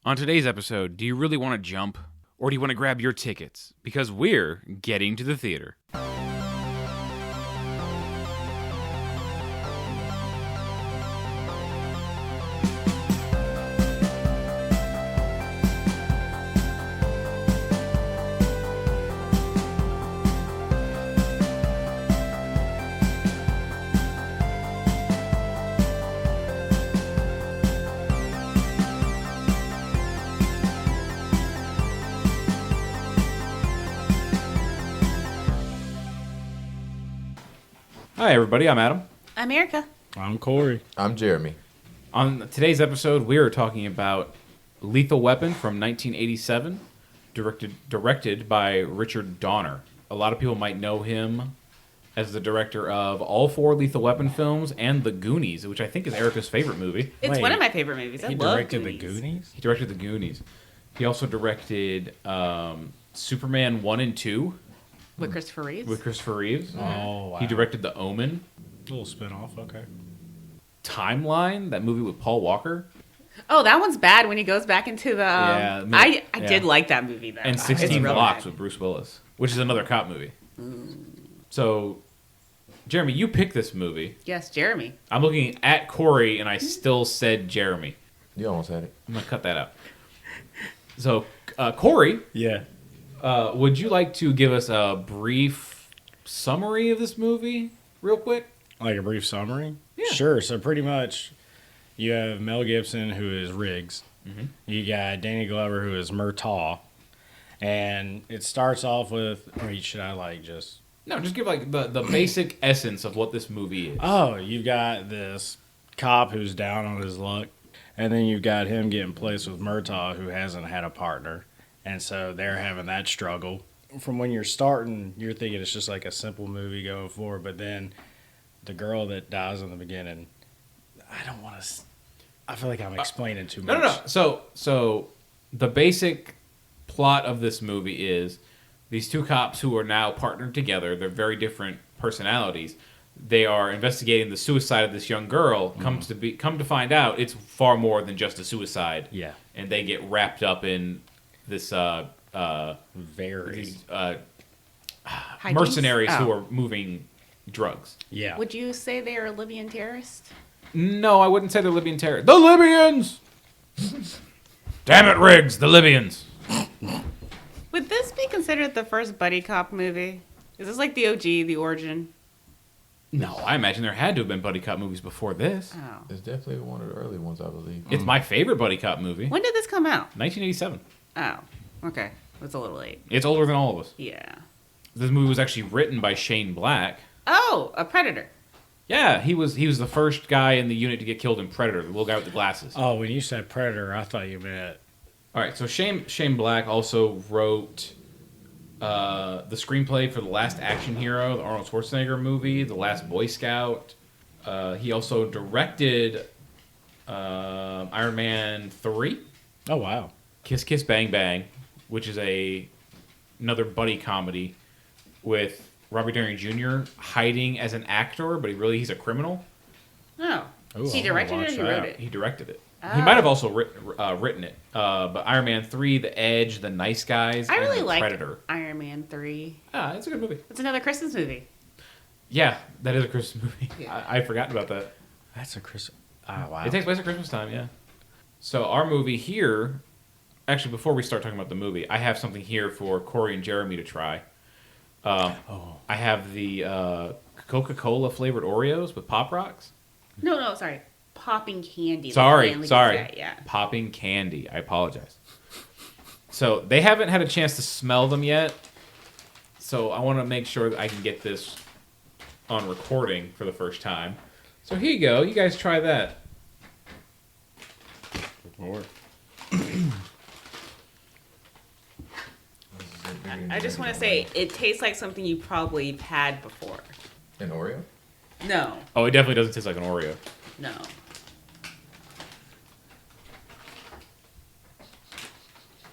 On today's episode, do you really want to jump? Or do you want to grab your tickets? Because we're getting to the theater. Hi, everybody. I'm Adam. I'm Erica. I'm Corey. I'm Jeremy. On today's episode, we are talking about Lethal Weapon from 1987, directed by Richard Donner. A lot of people might know him as the director of all 4 Lethal Weapon films and The Goonies, which I think is Erica's favorite movie. It's one of my favorite movies. I love directed Goonies. The Goonies? He directed The Goonies. He also directed Superman 1 and 2 With Christopher Reeves. Oh, wow. He directed The Omen. A little spin-off, okay. Timeline, that movie with Paul Walker. Oh, that one's bad when he goes back into the... I did like that movie, though. And 16 Blocks with Bruce Willis, which is another cop movie. So, Jeremy, you picked this movie. Yes, Jeremy. I'm looking at Corey, and I still said Jeremy. You almost had it. I'm going to cut that out. So, Corey, Yeah. would you like to give us a brief summary of this movie, real quick? Like a brief summary? Yeah. Sure. So pretty much, you have Mel Gibson, who is Riggs. Mm-hmm. You got Danny Glover, who is Murtaugh. And it starts off with, or should I like just... No, just give like the basic essence of what this movie is. Oh, you've got this cop who's down on his luck. And then you've got him getting placed with Murtaugh, who hasn't had a partner. And so they're having that struggle. From when you're starting, you're thinking it's just like a simple movie going forward. But then the girl that dies in the beginning, I don't want to... I feel like I'm explaining too much. No. So the basic plot of this movie is these 2 cops who are now partnered together. They're very different personalities. They are investigating the suicide of this young girl. Come to find out, it's far more than just a suicide. Yeah. And they get wrapped up in this Very. mercenaries who are moving drugs. Yeah. Would you say they are Libyan terrorists? No, I wouldn't say the Libyan terrorists. The Libyans! Damn it, Riggs, the Libyans. Would this be considered the first buddy cop movie? Is this like the OG, the origin? No, I imagine there had to have been buddy cop movies before this. Oh. It's definitely one of the early ones, I believe. It's my favorite buddy cop movie. When did this come out? 1987. Oh, okay. That's a little late. It's older than all of us. Yeah. This movie was actually written by Shane Black. Oh, a Predator. Yeah, he was the first guy in the unit to get killed in Predator, the little guy with the glasses. Oh, when you said Predator, I thought you meant... All right, so Shane Black also wrote the screenplay for The Last Action Hero, the Arnold Schwarzenegger movie, The Last Boy Scout. He also directed Iron Man 3, Oh, wow. Kiss Kiss Bang Bang, which is another buddy comedy with Robert Downey Jr. hiding as an actor, but he's a criminal. Oh. Ooh, He I directed wanna it or watch he that. wrote it? He directed it. Oh. He might have also written it. But Iron Man 3, The Edge, The Nice Guys, I really and The like Predator. Iron Man 3. It's a good movie. It's another Christmas movie. Yeah, that is a Christmas movie. Yeah. I'd forgotten about that. That's a Chris... Oh, wow. It takes place at Christmas time, yeah. So our movie here... Actually, before we start talking about the movie, I have something here for Corey and Jeremy to try. I have the Coca-Cola flavored Oreos with Pop Rocks. No, sorry. Popping candy. Sorry. Yeah. Popping candy. I apologize. So they haven't had a chance to smell them yet. So I want to make sure that I can get this on recording for the first time. So here you go. You guys try that. More. I just want to say, it tastes like something you probably have had before. An Oreo? No. Oh, it definitely doesn't taste like an Oreo. No.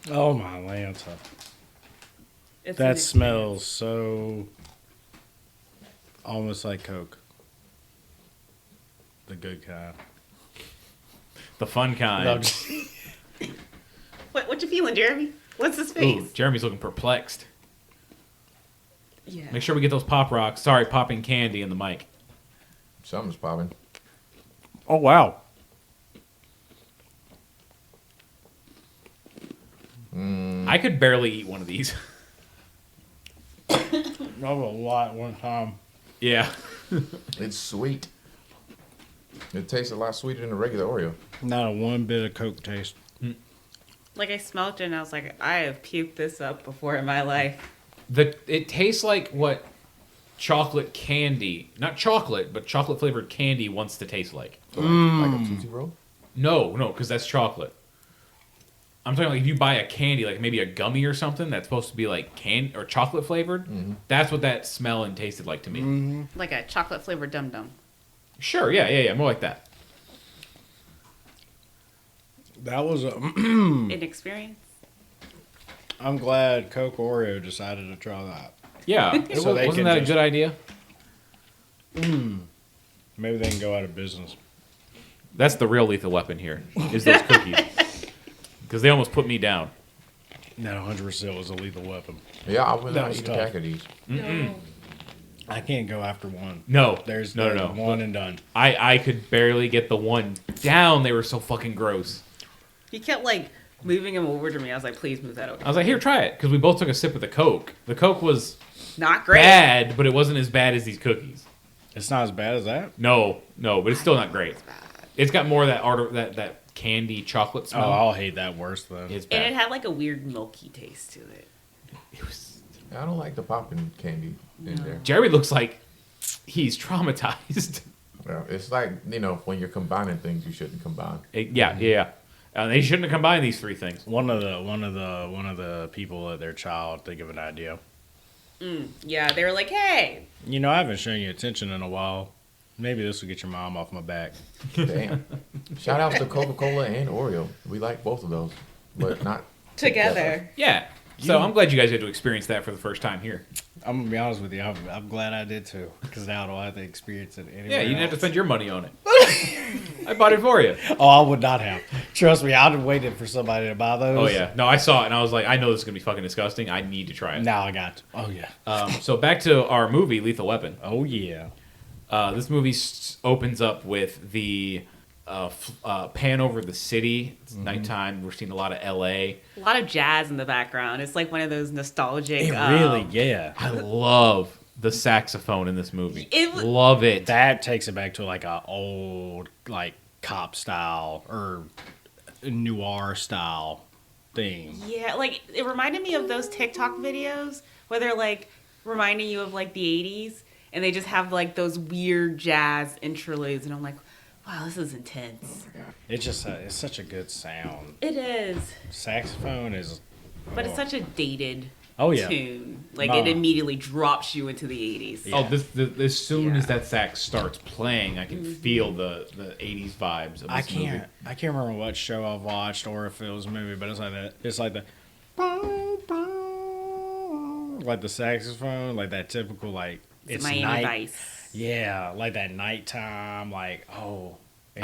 Oh, my Lanta. It's That an smells so... almost like Coke. The good kind. The fun kind. No, I'm just- What you feeling, Jeremy? What's his face? Ooh, Jeremy's looking perplexed. Yeah. Make sure we get those pop rocks. Sorry, popping candy in the mic. Something's popping. Oh, wow. I could barely eat one of these. That was a lot one time. Yeah. It's sweet. It tastes a lot sweeter than a regular Oreo. Not a one bit of Coke taste. Like I smelled it and I was like, I have puked this up before in my life. It tastes like what chocolate candy, not chocolate, but chocolate flavored candy wants to taste like. So like a Tootsie Roll? No, because that's chocolate. I'm talking like if you buy a candy, like maybe a gummy or something that's supposed to be like candy or chocolate flavored. That's what that smell and tasted like to me. Like a chocolate flavored Dum Dum. Sure, yeah, more like that. That was a. Inexperience. I'm glad Coke Oreo decided to try that. Yeah, So they wasn't can that a just- good idea? Maybe they can go out of business. That's the real lethal weapon here, is those cookies. Because they almost put me down. That 100% was a lethal weapon. Yeah, I will That not was eat tough. a pack of these. No. I can't go after one. No, There's no. one and done. I could barely get the one down. They were so fucking gross. He kept like moving him over to me. I was like, please move that over. I was like, here, try it. Because we both took a sip of the Coke. The Coke was Not great. bad, but it wasn't as bad as these cookies. It's not as bad as that. No, but it's still not great. It's got more of that candy chocolate Oh, smell. I'll hate that worse then. It's And it bad. had like a weird milky taste to it. It was, I don't like the popping candy in there. Jeremy looks like he's traumatized. Yeah, it's like, when you're combining things you shouldn't combine. Yeah. They shouldn't have combined these three things. One of the people let their child think of an idea. Yeah, they were like, hey. I haven't shown you attention in a while. Maybe this will get your mom off my back. Damn. Shout outs to Coca-Cola and Oreo. We like both of those, but not Together. Yeah. So I'm glad you guys had to experience that for the first time here. I'm gonna be honest with you. I'm glad I did too, because now I don't have to experience it anymore. Yeah, you didn't have to spend your money on it. I bought it for you. Oh, I would not have. Trust me, I'd have waited for somebody to buy those. Oh yeah. No, I saw it and I was like, I know this is gonna be fucking disgusting. I need to try it. Now I got to. Oh yeah. So back to our movie, Lethal Weapon. Oh yeah. This movie opens up with the pan over the city. It's nighttime. We're seeing a lot of L.A. A lot of jazz in the background. It's like one of those nostalgic. Yeah. I love the saxophone in this movie. It- Love it. That takes it back to like a old cop style or noir style thing. Yeah, like it reminded me of those TikTok videos where they're like reminding you of like the 80s and they just have like those weird jazz interludes and I'm like, wow, this is intense. It's just it's such a good sound. It is, Saxophone is. but it's such a dated Yeah. tune. Like No. it immediately drops you into the 80s. Yeah. Oh, as soon as Yeah. that sax starts playing, I can feel the 80s vibes of this movie. I can't remember what show I've watched or if it was a movie, but it's like that. It's like the. Like the saxophone, like that typical It's it's Miami night. Vice. Yeah, like that nighttime, I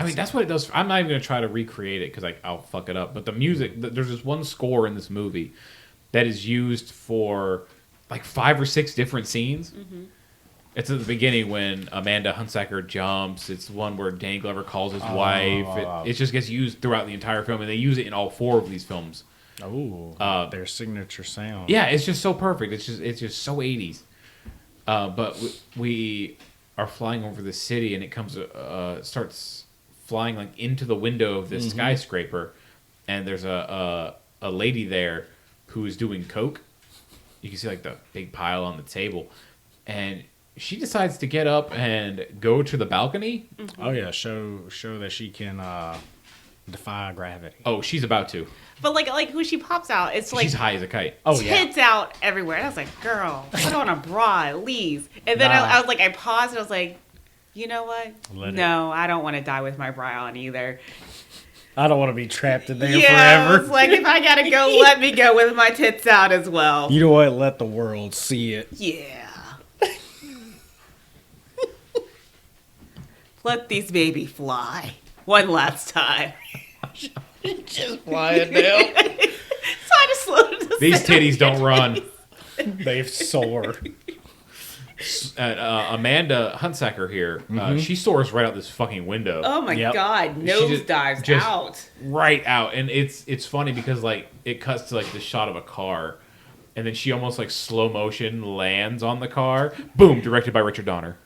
mean, that's what it does. I'm not even going to try to recreate it because I'll fuck it up. But the music, there's this one score in this movie that is used for like 5 or 6 different scenes. Mm-hmm. It's at the beginning when Amanda Hunsaker jumps. It's one where Danny Glover calls his wife. It just gets used throughout the entire film, and they use it in all 4 of these films. their signature sound. Yeah, it's just so perfect. It's just so 80s. But we are flying over the city, and it comes starts flying like into the window of this skyscraper, and there's a lady there who is doing coke. You can see like the big pile on the table, and she decides to get up and go to the balcony. Oh yeah, show that she can defy gravity. Oh, she's about to. But like when she pops out, it's like She's high as a kite. Oh yeah. tits out everywhere. And I was like, girl, put on a bra at least. And then Nah. I was like, I paused and I was like, you know what? Let it. No, I don't want to die with my bra on either. I don't want to be trapped in there Yeah, forever. it's like if I gotta go, let me go with my tits out as well. You know what? Let the world see it. Yeah. Let these baby fly one last time. Just flying down. These titties don't run. They soar. Amanda Huntsacker here, she soars right out this fucking window. Oh my Yep. God, nose dives just out. right out, and it's funny because like it cuts to like the shot of a car, and then she almost like slow motion lands on the car. Boom, directed by Richard Donner.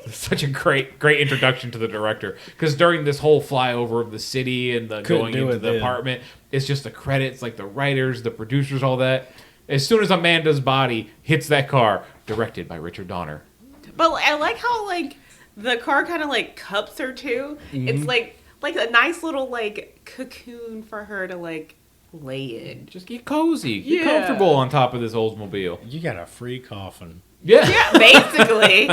Such a great introduction to the director, because during this whole flyover of the city and the Couldn't going do into it the then. apartment, it's just the credits, like the writers, the producers, all that. As soon as Amanda's body hits that car, directed by Richard Donner. But I like how like the car kind of like cups her too. It's like a nice little like cocoon for her to like lay in. Just get cozy, get Yeah. comfortable on top of this Oldsmobile. You got a free coffin. Yeah. Yeah, basically.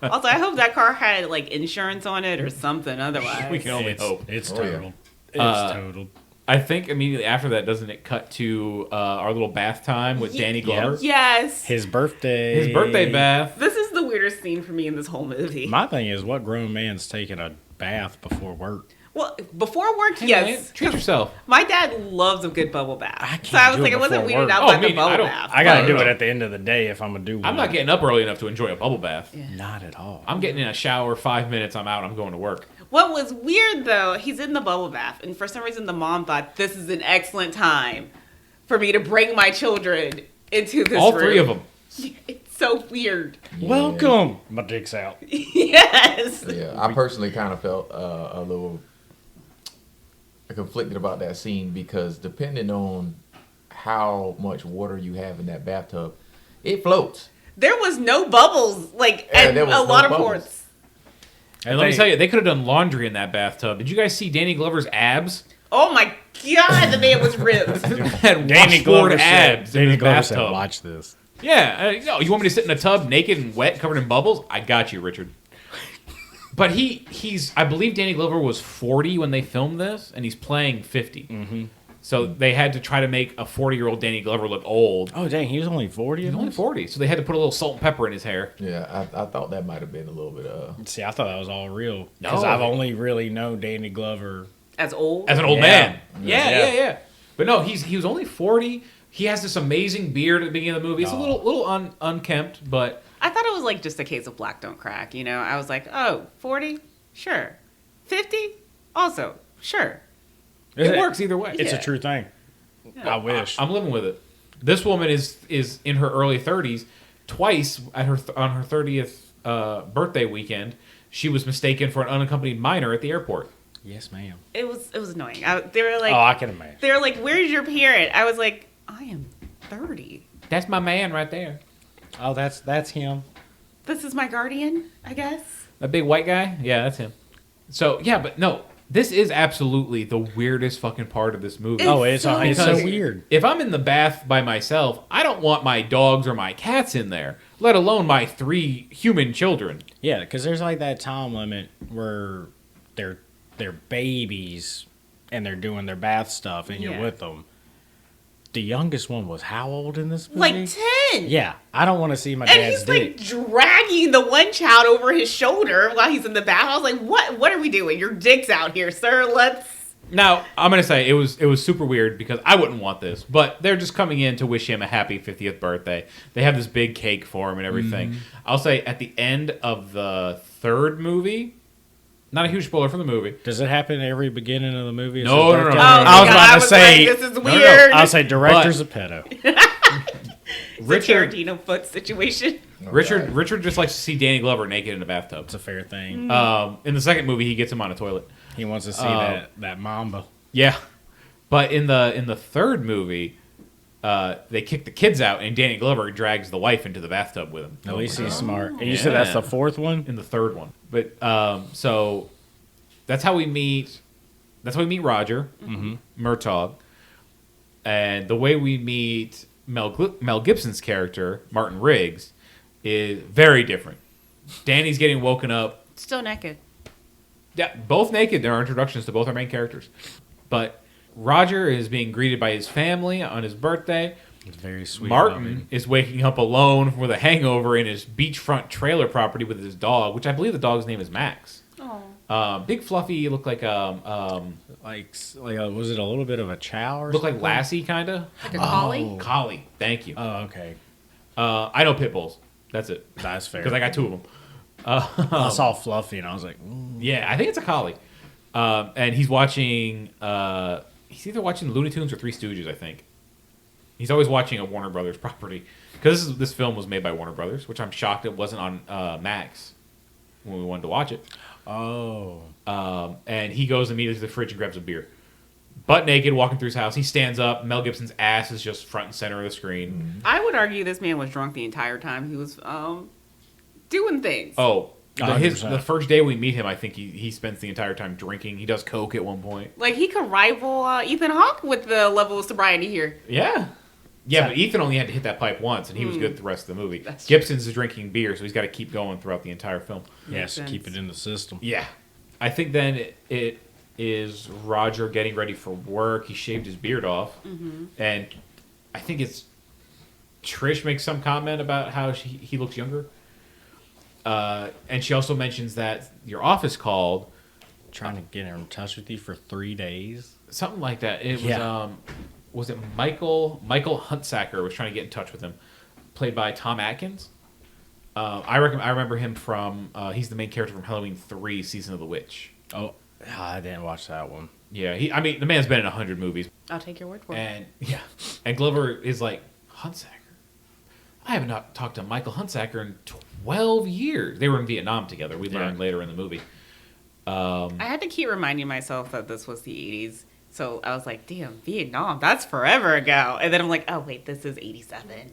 Also, I hope that car had like insurance on it or something. Otherwise, We can only hope. It's Oh, yeah. total. It's total. I think immediately after that, doesn't it cut to our little bath time with Danny Glover? Yes. His birthday. His birthday bath. This is the weirdest scene for me in this whole movie. My thing is, what grown man's taking a bath before work? Well, before work, Hey, yes. man, treat yourself. My dad loves a good bubble bath. I can't So I was do like, it I wasn't before weirded work. out Oh, by me, the bubble I don't- bath. I gotta No, do no. it at the end of the day if I'm gonna do one. I'm not getting up early enough to enjoy a bubble bath. Not at all. I'm getting in a shower, 5 minutes, I'm out, I'm going to work. What was weird though, he's in the bubble bath, and for some reason the mom thought this is an excellent time for me to bring my children into this All room. three of them. It's so weird. Welcome. My dick's out. Yes. Yeah, I personally kind of felt a little conflicted about that scene, because depending on how much water you have in that bathtub, it floats. There was no bubbles, like, Yeah, and there was a no lot of bubbles. ports. And let me tell you, they could have done laundry in that bathtub. Did you guys see Danny Glover's abs? Oh my God, the man was ripped. Had Danny Glover washboard said, abs in Danny his Glover said, bathtub. watch this. Yeah, you want me to sit in a tub naked and wet, covered in bubbles? I got you, Richard. But he's I believe Danny Glover was 40 when they filmed this, and he's playing 50. Mm-hmm. So they had to try to make a 40-year-old Danny Glover look old. Oh, dang, he was only 40 He's of only them? 40, so they had to put a little salt and pepper in his hair. Yeah, I thought that might have been a little bit. See, I thought that was all real. No. Because I've only really known Danny Glover. As old. As an old Yeah. man. Yeah. Yeah. But no, he was only 40. He has this amazing beard at the beginning of the movie. It's a little unkempt, but I thought it was like just a case of black don't crack, you know? I was like, oh, 40? Sure. 50? Also, sure. it works either way. It's Yeah. a true thing. I wish. I'm living with it. This woman is in her early 30s. Twice at on her 30th birthday weekend, she was mistaken for an unaccompanied minor at the airport. Yes, ma'am. It was annoying. They were like, Oh, I can imagine. they were like, where's your parent? I was like, I am 30. That's my man right there. Oh, that's him. This is my guardian, I guess. That big white guy? Yeah, that's him. So, yeah, but no, this is absolutely the weirdest fucking part of this movie. Oh, it's so Because weird. If I'm in the bath by myself, I don't want my dogs or my cats in there, let alone my 3 human children. Yeah, because there's like that time limit where they're babies and they're doing their bath stuff and you're Yeah. with them. The youngest one was how old in this movie? Like 10. Yeah, I don't want to see my And dad's he's dick. like dragging the one child over his shoulder while he's in the bath. I was like, what are we doing? Your dick's out here, sir. Let's. Now, I'm going to say it was super weird because I wouldn't want this, but they're just coming in to wish him a happy 50th birthday. They have this big cake for him and everything. I'll say at the end of the 3rd movie, not a huge spoiler for the movie. Does it happen every beginning of the movie? Is No, his no, no, birthday? no. Oh, I was my about God, to say. like, this is no. weird. I'll say director's a pedo. It's Richard- a Tarantino foot situation. Richard just likes to see Danny Glover naked in a bathtub. It's a fair thing. In the 2nd movie, he gets him on a toilet. He wants to see that mamba. Yeah, but in the 3rd movie, they kick the kids out, and Danny Glover drags the wife into the bathtub with him. At least he's smart. And you said that's the 4th one? In the 3rd one, but so that's how we meet. That's how we meet Roger Murtaugh, and the way we meet Mel Gibson's character Martin Riggs is very different. Danny's getting woken up. Still naked. Yeah, both naked. There are introductions to both our main characters. But Roger is being greeted by his family on his birthday. It's very sweet. Martin is waking up alone with a hangover in his beachfront trailer property with his dog, which I believe the dog's name is Max. Oh. Big fluffy, look like was it a little bit of a chow or Look something? like Lassie, kind of. Like a collie? Oh. Collie. Thank you. Oh, okay. I know pit bulls. That's it. That's fair. Because I got 2 of them. I saw Fluffy and I was like, Yeah, I think it's a collie. And he's watching. He's either watching Looney Tunes or Three Stooges. I think. He's always watching a Warner Brothers property because this film was made by Warner Brothers, which I'm shocked it wasn't on Max when we wanted to watch it. oh. And he goes immediately to the fridge and grabs a beer. Butt naked, walking through his house. He stands up. Mel Gibson's ass is just front and center of the screen. I would argue this man was drunk the entire time he was doing things. Oh, the 100%. first day we meet him, I think he spends the entire time drinking. He does coke at one point. Like, he could rival Ethan Hawke with the level of sobriety here. Yeah. Yeah, but Ethan only had to hit that pipe once, and he was good the rest of the movie. Gibson's drinking beer, so he's got to keep going throughout the entire film. Yes, sense. keep it in the system. Yeah. I think then it is Roger getting ready for work. He shaved his beard off. And I think it's Trish makes some comment about how he looks younger. And she also mentions that your office called. Trying to get in touch with you for 3 days. Something like that. It was Yeah. Was it Michael Huntsacker was trying to get in touch with him, played by Tom Atkins. I remember him from he's the main character from Halloween 3 Season of the Witch. Oh, I didn't watch that one. Yeah, the man's been in 100 movies. I'll take your word for it. And yeah, and Glover is like, Huntsacker? I have not talked to Michael Huntsacker in 12 years. They were in Vietnam together. We learned later in the movie. I had to keep reminding myself that this was the 80s. So I was like, damn, Vietnam, that's forever ago. And then I'm like, oh, wait, this is 87.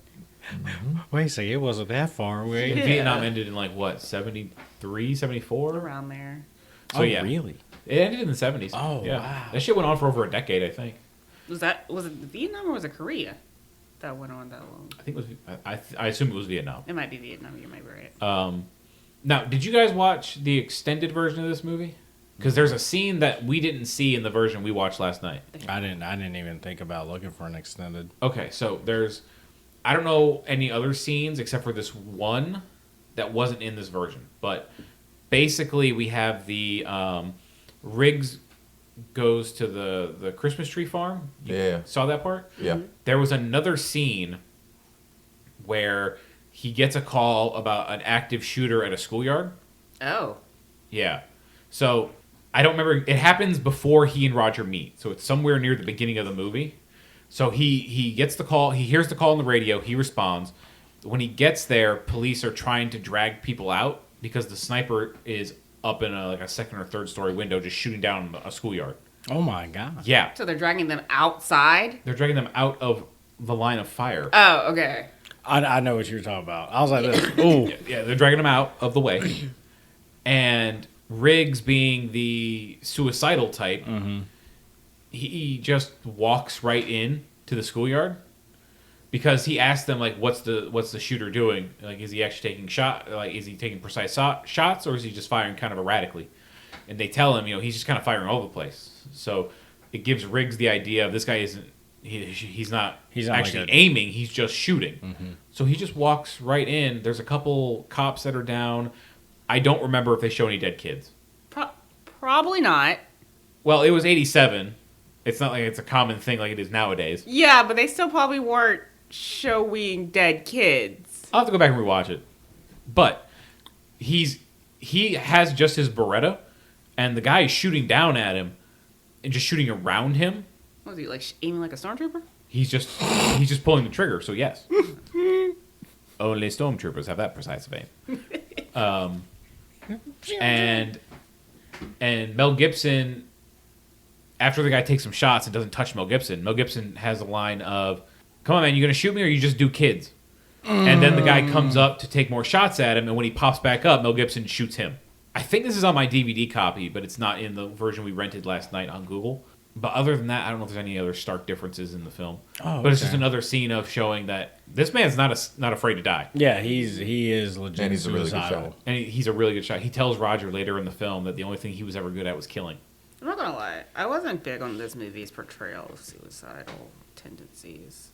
Wait a second, it wasn't that far away. And Vietnam ended in like, what, 73, 74? Around there. So yeah. Really? It ended in the 70s. Oh, yeah. wow. That shit went on for over a decade, I think. Was it Vietnam or was it Korea that went on that long? I think it was, I assume it was Vietnam. It might be Vietnam, you might be right. Now, did you guys watch the extended version of this movie? Because there's a scene that we didn't see in the version we watched last night. I didn't even think about looking for an extended. Okay, so I don't know any other scenes except for this one that wasn't in this version. But basically, we have the Riggs goes to the Christmas tree farm. You saw that part? Yeah. There was another scene where he gets a call about an active shooter at a schoolyard. Oh. Yeah. So I don't remember. It happens before he and Roger meet. So it's somewhere near the beginning of the movie. So he gets the call. He hears the call on the radio. He responds. When he gets there, police are trying to drag people out because the sniper is up in a second or third story window just shooting down a schoolyard. Oh my god. Yeah. So they're dragging them outside? They're dragging them out of the line of fire. Oh, okay. I know what you're talking about. I was like, ooh. Yeah, they're dragging them out of the way. And Riggs, being the suicidal type, he just walks right in to the schoolyard because he asked them, like, what's the shooter doing? Like, is he actually taking is he taking precise shots, or is he just firing kind of erratically? And they tell him, he's just kind of firing all over the place. So it gives Riggs the idea of this guy isn't. He's not actually like aiming. He's just shooting. So he just walks right in. There's a couple cops that are down. I don't remember if they show any dead kids. Probably not. Well, it was 87. It's not like it's a common thing like it is nowadays. Yeah, but they still probably weren't showing dead kids. I'll have to go back and rewatch it. But he has just his Beretta, and the guy is shooting down at him and just shooting around him. What was he, like, aiming like a stormtrooper? He's just pulling the trigger, so yes. Only stormtroopers have that precise of aim. And Mel Gibson, after the guy takes some shots and doesn't touch Mel Gibson has a line of, "Come on, man, you gonna shoot me or you just do kids?" And then the guy comes up to take more shots at him, and when he pops back up, Mel Gibson shoots him. I think this is on my DVD copy, but it's not in the version we rented last night on Google. But other than that, I don't know if there's any other stark differences in the film. Oh, but it's just another scene of showing that this man's not afraid to die. Yeah, he is legit And he's a really good suicidal. shot. And he's a really good shot. He tells Roger later in the film that the only thing he was ever good at was killing. I'm not gonna lie. I wasn't big on this movie's portrayal of suicidal tendencies.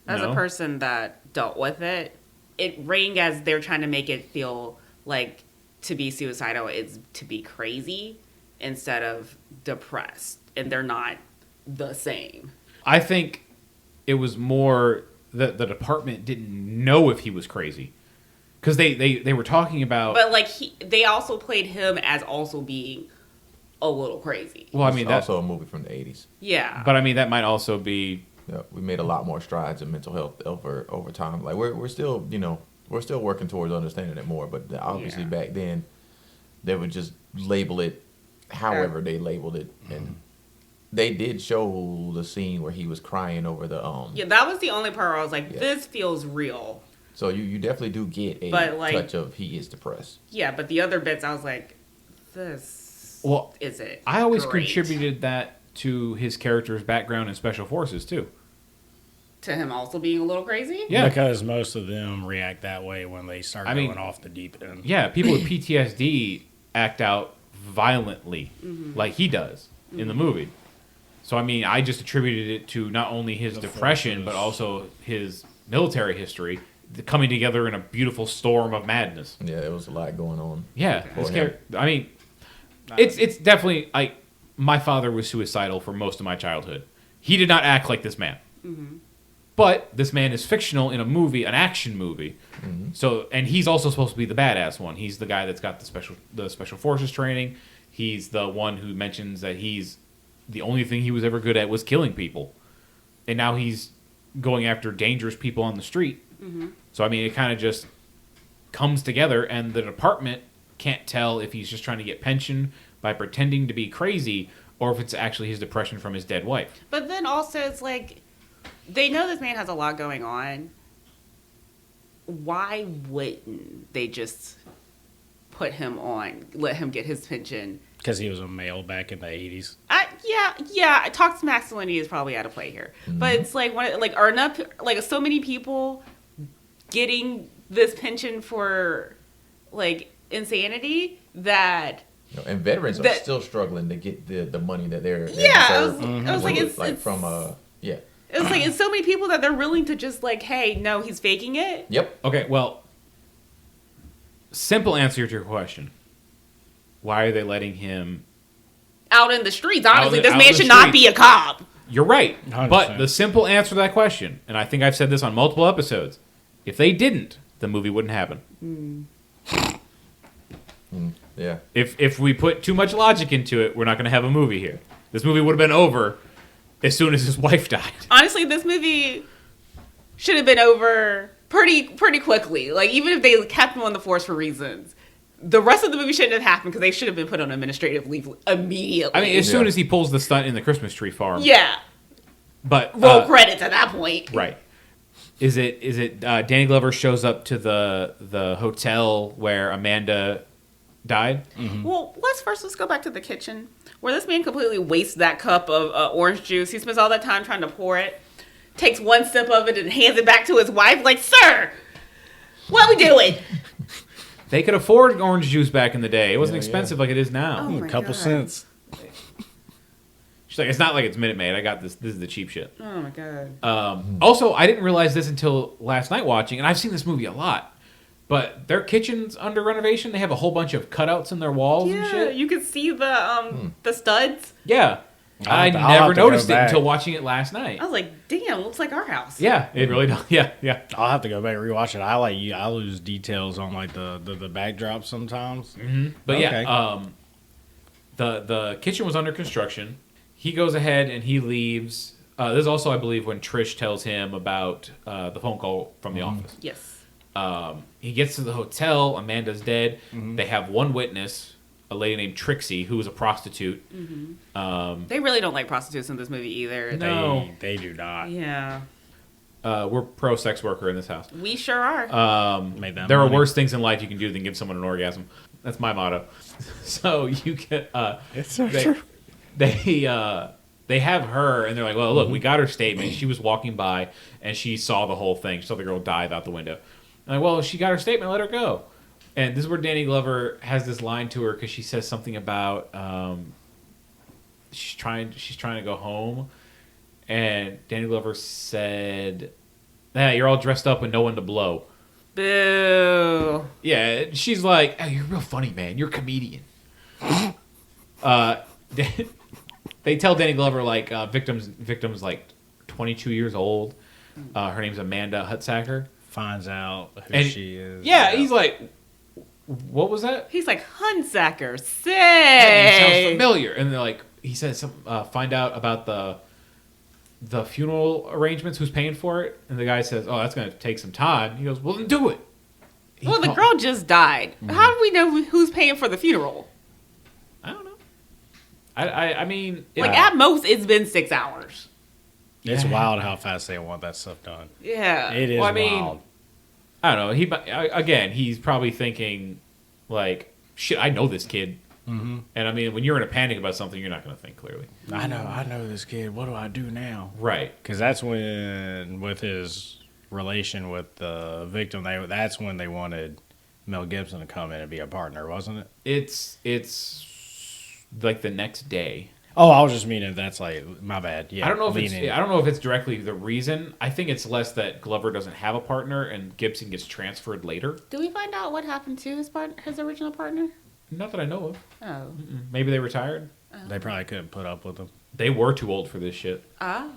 As No? a person that dealt with it, it rang as they're trying to make it feel like to be suicidal is to be crazy. instead of depressed, and they're not the same. I think it was more that the department didn't know if he was crazy. Because they were talking about... But, like, they also played him as also being a little crazy. Well, I mean, It's that's also a movie from the 80s. Yeah. But, I mean, that might also be... Yeah, we made a lot more strides in mental health over time. Like, we're still, we're still working towards understanding it more. But obviously back then, they would just label it however they labeled it. And they did show the scene where he was crying over the... Yeah, that was the only part where I was like, Yeah. this feels real. So you definitely do get a touch of he is depressed. Yeah, but the other bits, I was like, this isn't I always great. contributed that to his character's background in Special Forces, too. To him also being a little crazy? Yeah. Because most of them react that way when they start going off the deep end. Yeah, people with PTSD act out violently, like he does in the movie. So, I mean, I just attributed it to not only his depression, but also his military history coming together in a beautiful storm of madness. Yeah, there was a lot going on. Yeah, For him. I mean, it's definitely like my father was suicidal for most of my childhood. He did not act like this man, but this man is fictional in a movie, an action movie. So, and he's also supposed to be the badass one. He's the guy that's got the special forces training. He's the one who mentions that he's the only thing he was ever good at was killing people, and now he's going after dangerous people on the street. So, I mean, it kind of just comes together, and the department can't tell if he's just trying to get pension by pretending to be crazy or if it's actually his depression from his dead wife. But then also, it's like, they know this man has a lot going on. Why wouldn't they just put him on, let him get his pension? Because he was a male back in the 80s. Yeah. Toxic masculinity is probably out of play here, but it's like are enough like so many people getting this pension for like insanity that. And veterans are still struggling to get the money that they're I was like, It it's like it's so many people that they're willing to just like, hey, no, he's faking it. Yep. Okay, well, simple answer to your question. Why are they letting him... Out in the streets, honestly, this out man in the should not be a streets? cop. You're right. 100%. But the simple answer to that question, and I think I've said this on multiple episodes, if they didn't, the movie wouldn't happen. Yeah. If we put too much logic into it, we're not going to have a movie here. This movie would have been over as soon as his wife died. Honestly, this movie should have been over pretty quickly. Like, even if they kept him on the force for reasons, the rest of the movie shouldn't have happened because they should have been put on administrative leave immediately. I mean, as soon as he pulls the stunt in the Christmas tree farm. Yeah. But Roll credits at that point. right. Is it Danny Glover shows up to the hotel where Amanda died? Well, let's go back to the kitchen where this man completely wastes that cup of orange juice. He spends all that time trying to pour it, takes one sip of it, and hands it back to his wife. Like, sir, what are we doing? They could afford orange juice back in the day. It wasn't expensive like it is now. Oh my A couple God. cents. She's like, it's not like it's Minute Maid. I got this. This is the cheap shit. Oh my God. Also, I didn't realize this until last night watching, and I've seen this movie a lot. But their kitchen's under renovation. They have a whole bunch of cutouts in their walls and Yeah, shit. you could see the studs. Yeah. I I'll have never to go noticed it back. until watching it last night. I was like, damn, looks like our house. Yeah, it really does. Yeah, yeah. I'll have to go back and rewatch it. I lose details on like the backdrops sometimes. But Okay. yeah, the kitchen was under construction. He goes ahead and he leaves. This is also, I believe, when Trish tells him about the phone call from the office. Yes. He gets to the hotel. Amanda's dead. They have one witness, a lady named Trixie, who was a prostitute. They really don't like prostitutes in this movie either. No. They do not. Yeah. We're pro sex worker in this house. We sure are. Made that There are money. worse things in life you can do than give someone an orgasm. That's my motto. So you get It's so they, true. they have her and they're like, well, look, we got her statement. She was walking by and she saw the whole thing. She saw the girl dive out the window. I'm like, well, she got her statement. Let her go. And this is where Danny Glover has this line to her because she says something about she's trying to go home, and Danny Glover said, "Yeah, you're all dressed up with no one to blow." Boo. Yeah, she's like, "Oh, you're real funny, man. You're a comedian." They tell Danny Glover like victims like 22 years old. Her name's Amanda Hutsacker. Finds out who And she is. Yeah, he's like, what was that? He's like, Hunsacker, It sounds say. familiar. And they're like, he says, find out about the funeral arrangements. Who's paying for it? And the guy says, oh, that's going to take some time. He goes, well, then do it. Well, the girl just died. How do we know who's paying for the funeral? I don't know. I mean, Like, at most, it's been 6 hours. It's Yeah. wild how fast they want that stuff done. Yeah. It is Well, I mean, wild. I don't know. He's probably thinking, like, shit, I know this kid. Mm-hmm. And I mean, when you're in a panic about something, you're not going to think clearly. I know this kid. What do I do now? Right. Because that's when, with his relation with the victim, that's when they wanted Mel Gibson to come in and be a partner, wasn't it? It's like the next day. Oh, I was just meaning that's like my bad. Yeah, I don't know if leaning. I don't know if it's directly the reason. I think it's less that Glover doesn't have a partner and Gibson gets transferred later. Do we find out what happened to his original partner? Not that I know of. Oh. Maybe they retired. They probably couldn't put up with him. They were too old for this shit. Ah.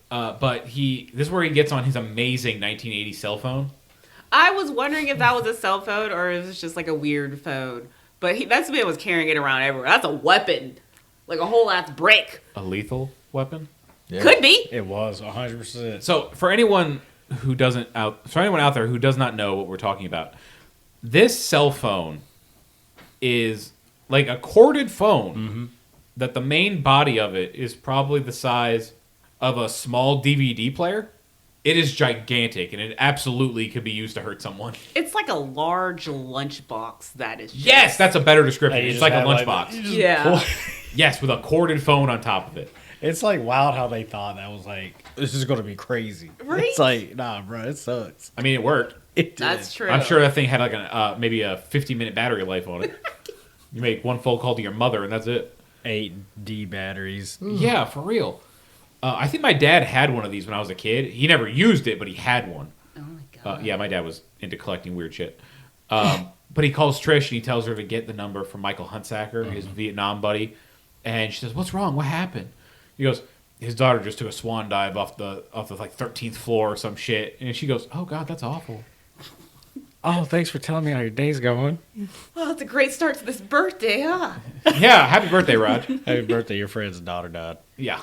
But this is where he gets on his amazing 1980 cell phone. I was wondering if that was a cell phone or if it was just like a weird phone. But that's the man was carrying it around everywhere. That's a weapon. Like a whole ass brick. A lethal weapon. Yeah. Could be. It was 100%. So for anyone out there who does not know what we're talking about, this cell phone is like a corded phone that the main body of it is probably the size of a small DVD player. It is gigantic, and it absolutely could be used to hurt someone. It's like a large lunchbox that is just... Yes, that's a better description. Hey, you It's just like a have, like, lunchbox. you just Yeah. pull- Yes, with a corded phone on top of it. It's like wild how they thought that was like, this is going to be crazy. Right? It's like, nah, bro, it sucks. I mean, it worked. It did. That's true. I'm sure that thing had like maybe a 50-minute battery life on it. You make one phone call to your mother, and that's it. 8D batteries. Yeah, for real. I think my dad had one of these when I was a kid. He never used it, but he had one. Oh my god. Yeah, my dad was into collecting weird shit. But he calls Trish and he tells her to get the number from Michael Hunsacker, his Vietnam buddy. And she says, "What's wrong? What happened?" He goes, "His daughter just took a swan dive off the like 13th floor or some shit." And she goes, "Oh God, that's awful." Oh, thanks for telling me how your day's going. Well, it's a great start to this birthday, huh? Yeah, happy birthday, Raj. Happy birthday, your friend's daughter died. Yeah.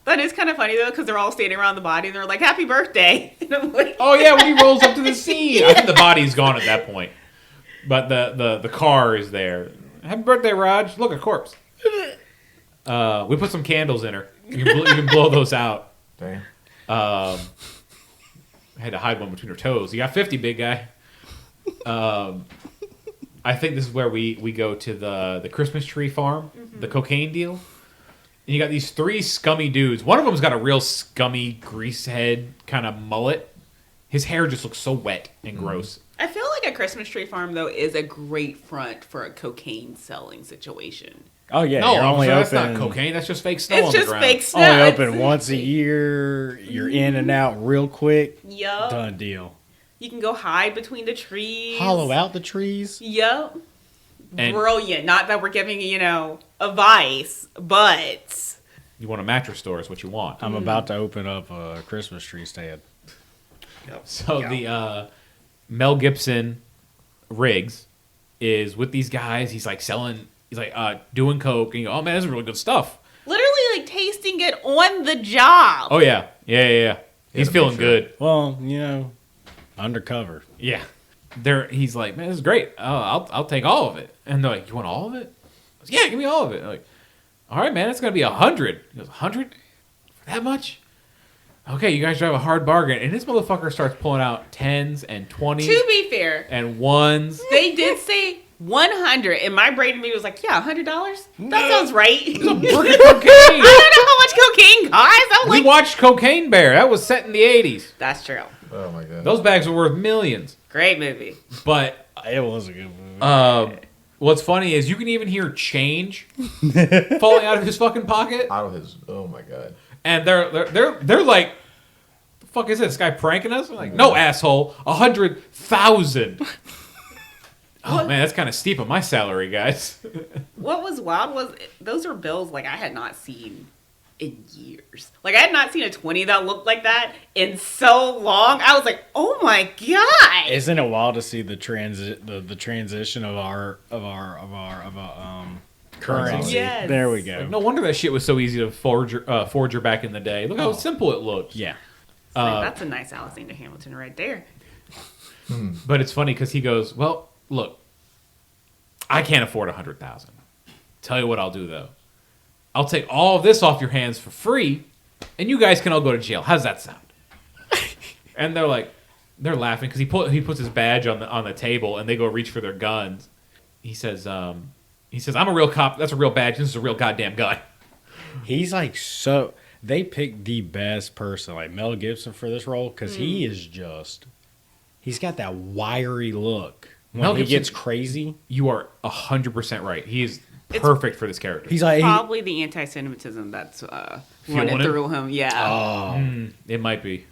That is kind of funny though, because they're all standing around the body and they're like, "Happy birthday!" And I'm like, Oh yeah, when he rolls up to the scene, I think the body's gone at that point, but the car is there. Happy birthday, Raj! Look, a corpse. We put some candles in her. You can blow those out. Damn. I had to hide one between her toes. You got 50, big guy. I think this is where we go to the Christmas tree farm, the cocaine deal. And you got these 3 scummy dudes. One of them's got a real scummy grease head kind of mullet. His hair just looks so wet and gross. I feel like a Christmas tree farm though is a great front for a cocaine selling situation. Oh, yeah. No, you're only that's open, not cocaine. That's just fake snow It's on the just ground. fake snow. Only It's- open once a year. You're in and out real quick. Yup. Done deal. You can go hide between the trees. Hollow out the trees. Yup. And- Brilliant. Not that we're giving advice, but You want a mattress store is what you want. I'm about to open up a Christmas tree stand. So the Mel Gibson Riggs is with these guys. He's like selling. He's like doing coke. And you go, "Oh man, this is really good stuff." literally like tasting it on the job. Oh yeah. He's to feeling make sure. good. Well, undercover. Yeah. He's like, "Man, this is great. I'll take all of it." And they're like, "You want all of it?" I was, "Yeah, give me all of it." I'm like, "All right, man, it's gonna be 100." He goes, "100 for that much?" Okay, you guys drive a hard bargain, and this motherfucker starts pulling out 10s and 20s To be fair, and 1s. they did say 100, and my brain immediately was like, "Yeah, $100. That sounds right." Freaking cocaine. I don't know how much cocaine costs. I'm We like, watched Cocaine Bear. That was set in the 80s. that's true. Oh my god. Those bags were worth millions. Great movie. But It was a good movie. what's funny is you can even hear change falling out of his fucking pocket, Out of his. Oh my god. and they're like, "The fuck is this guy pranking us?" I'm like, "No, asshole, 100,000." Oh man, that's kind of steep on my salary, guys. What was wild was those are bills like I had not seen in years. Like I had not seen a 20 that looked like that in so long. I was like, oh my god! Isn't it wild to see the transition of our currency? Yes. There we go. No wonder that shit was so easy to forger back in the day. Look how simple it looked. Yeah. That's a nice Alexander Hamilton right there. But it's funny because he goes, well, look, I can't afford $100,000. Tell you what I'll do though. I'll take all of this off your hands for free, and you guys can all go to jail. How's that sound? And they're laughing because he puts his badge on the table, and they go reach for their guns. He says, I'm a real cop. That's a real badge. This is a real goddamn gun. He's like so. They picked the best person, like Mel Gibson, for this role because he is just. He's got that wiry look. When Mel he Gibson, gets crazy, you are 100% right. He is perfect for this character. he's like Probably the anti-Semitism that's running through him. Yeah. It might be.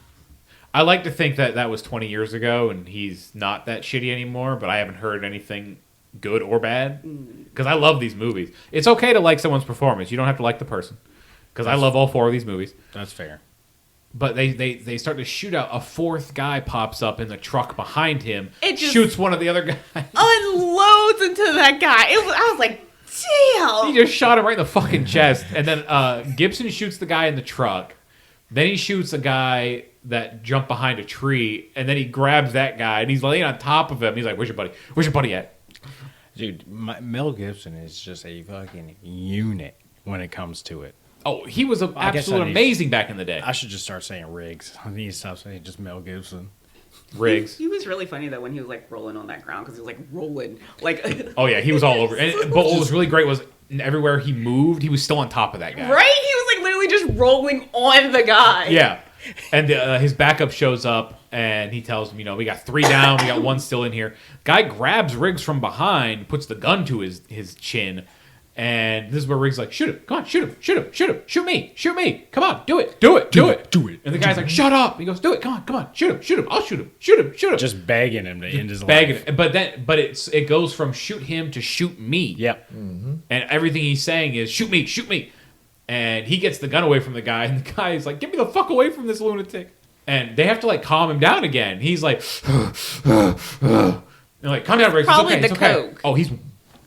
I like to think that was 20 years ago, and he's not that shitty anymore. But I haven't heard anything good or bad because I love these movies. It's okay to like someone's performance. You don't have to like the person because I love all four of these movies. That's fair. But they start to shoot out. A fourth guy pops up in the truck behind him. It just shoots one of the other guys. unloads into that guy. I was like, damn. He just shot him right in the fucking chest. And then Gibson shoots the guy in the truck. Then he shoots a guy that jumped behind a tree. And then he grabs that guy and he's laying on top of him. He's like, "Where's your buddy? Where's your buddy at?" Dude, Mel Gibson is just a fucking unit when it comes to it. Oh, he was I guess absolutely amazing back in the day. I should just start saying Riggs. I need to stop saying just Mel Gibson. Riggs. He was really funny though when he was like rolling on that ground because he was like rolling like. Oh yeah, he was all over. But what was really great was everywhere he moved, he was still on top of that guy. Right? He was like literally just rolling on the guy. Yeah. And his backup shows up and he tells him, we got 3 down, we got 1 still in here. Guy grabs Riggs from behind, puts the gun to his chin, and this is where Riggs is like, "Shoot him, come on, shoot him, shoot me, come on, do it. And the guy's like, "Shut up." He goes, "Do it, come on, shoot him, I'll shoot him. Just begging him to end his life. life. But it goes from shoot him to shoot me. Yep. And everything he's saying is shoot me. And he gets the gun away from the guy, and the guy is like, "Get me the fuck away from this lunatic." And they have to like calm him down again. He's like, they're like, "Calm down, Riggs. Probably It's the okay. coke. Oh, he's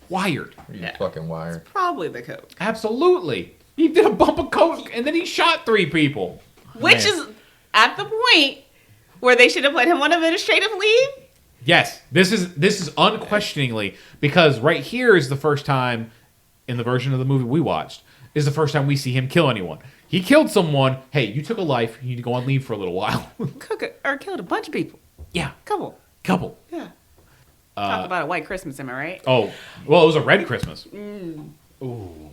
wired. He's fucking wired. Probably the coke. Absolutely. He did a bump of coke, and then he shot 3 people. Which is at the point where they should have put him on administrative leave. Yes, this is unquestioningly, because right here is the first time in the version of the movie we watched is the first time we see him kill anyone. He killed someone. Hey, you took a life. You need to go on leave for a little while. Killed a bunch of people. Yeah, Couple. Yeah. Talk about a white Christmas, am I right? Oh, well, it was a red Christmas. Ooh.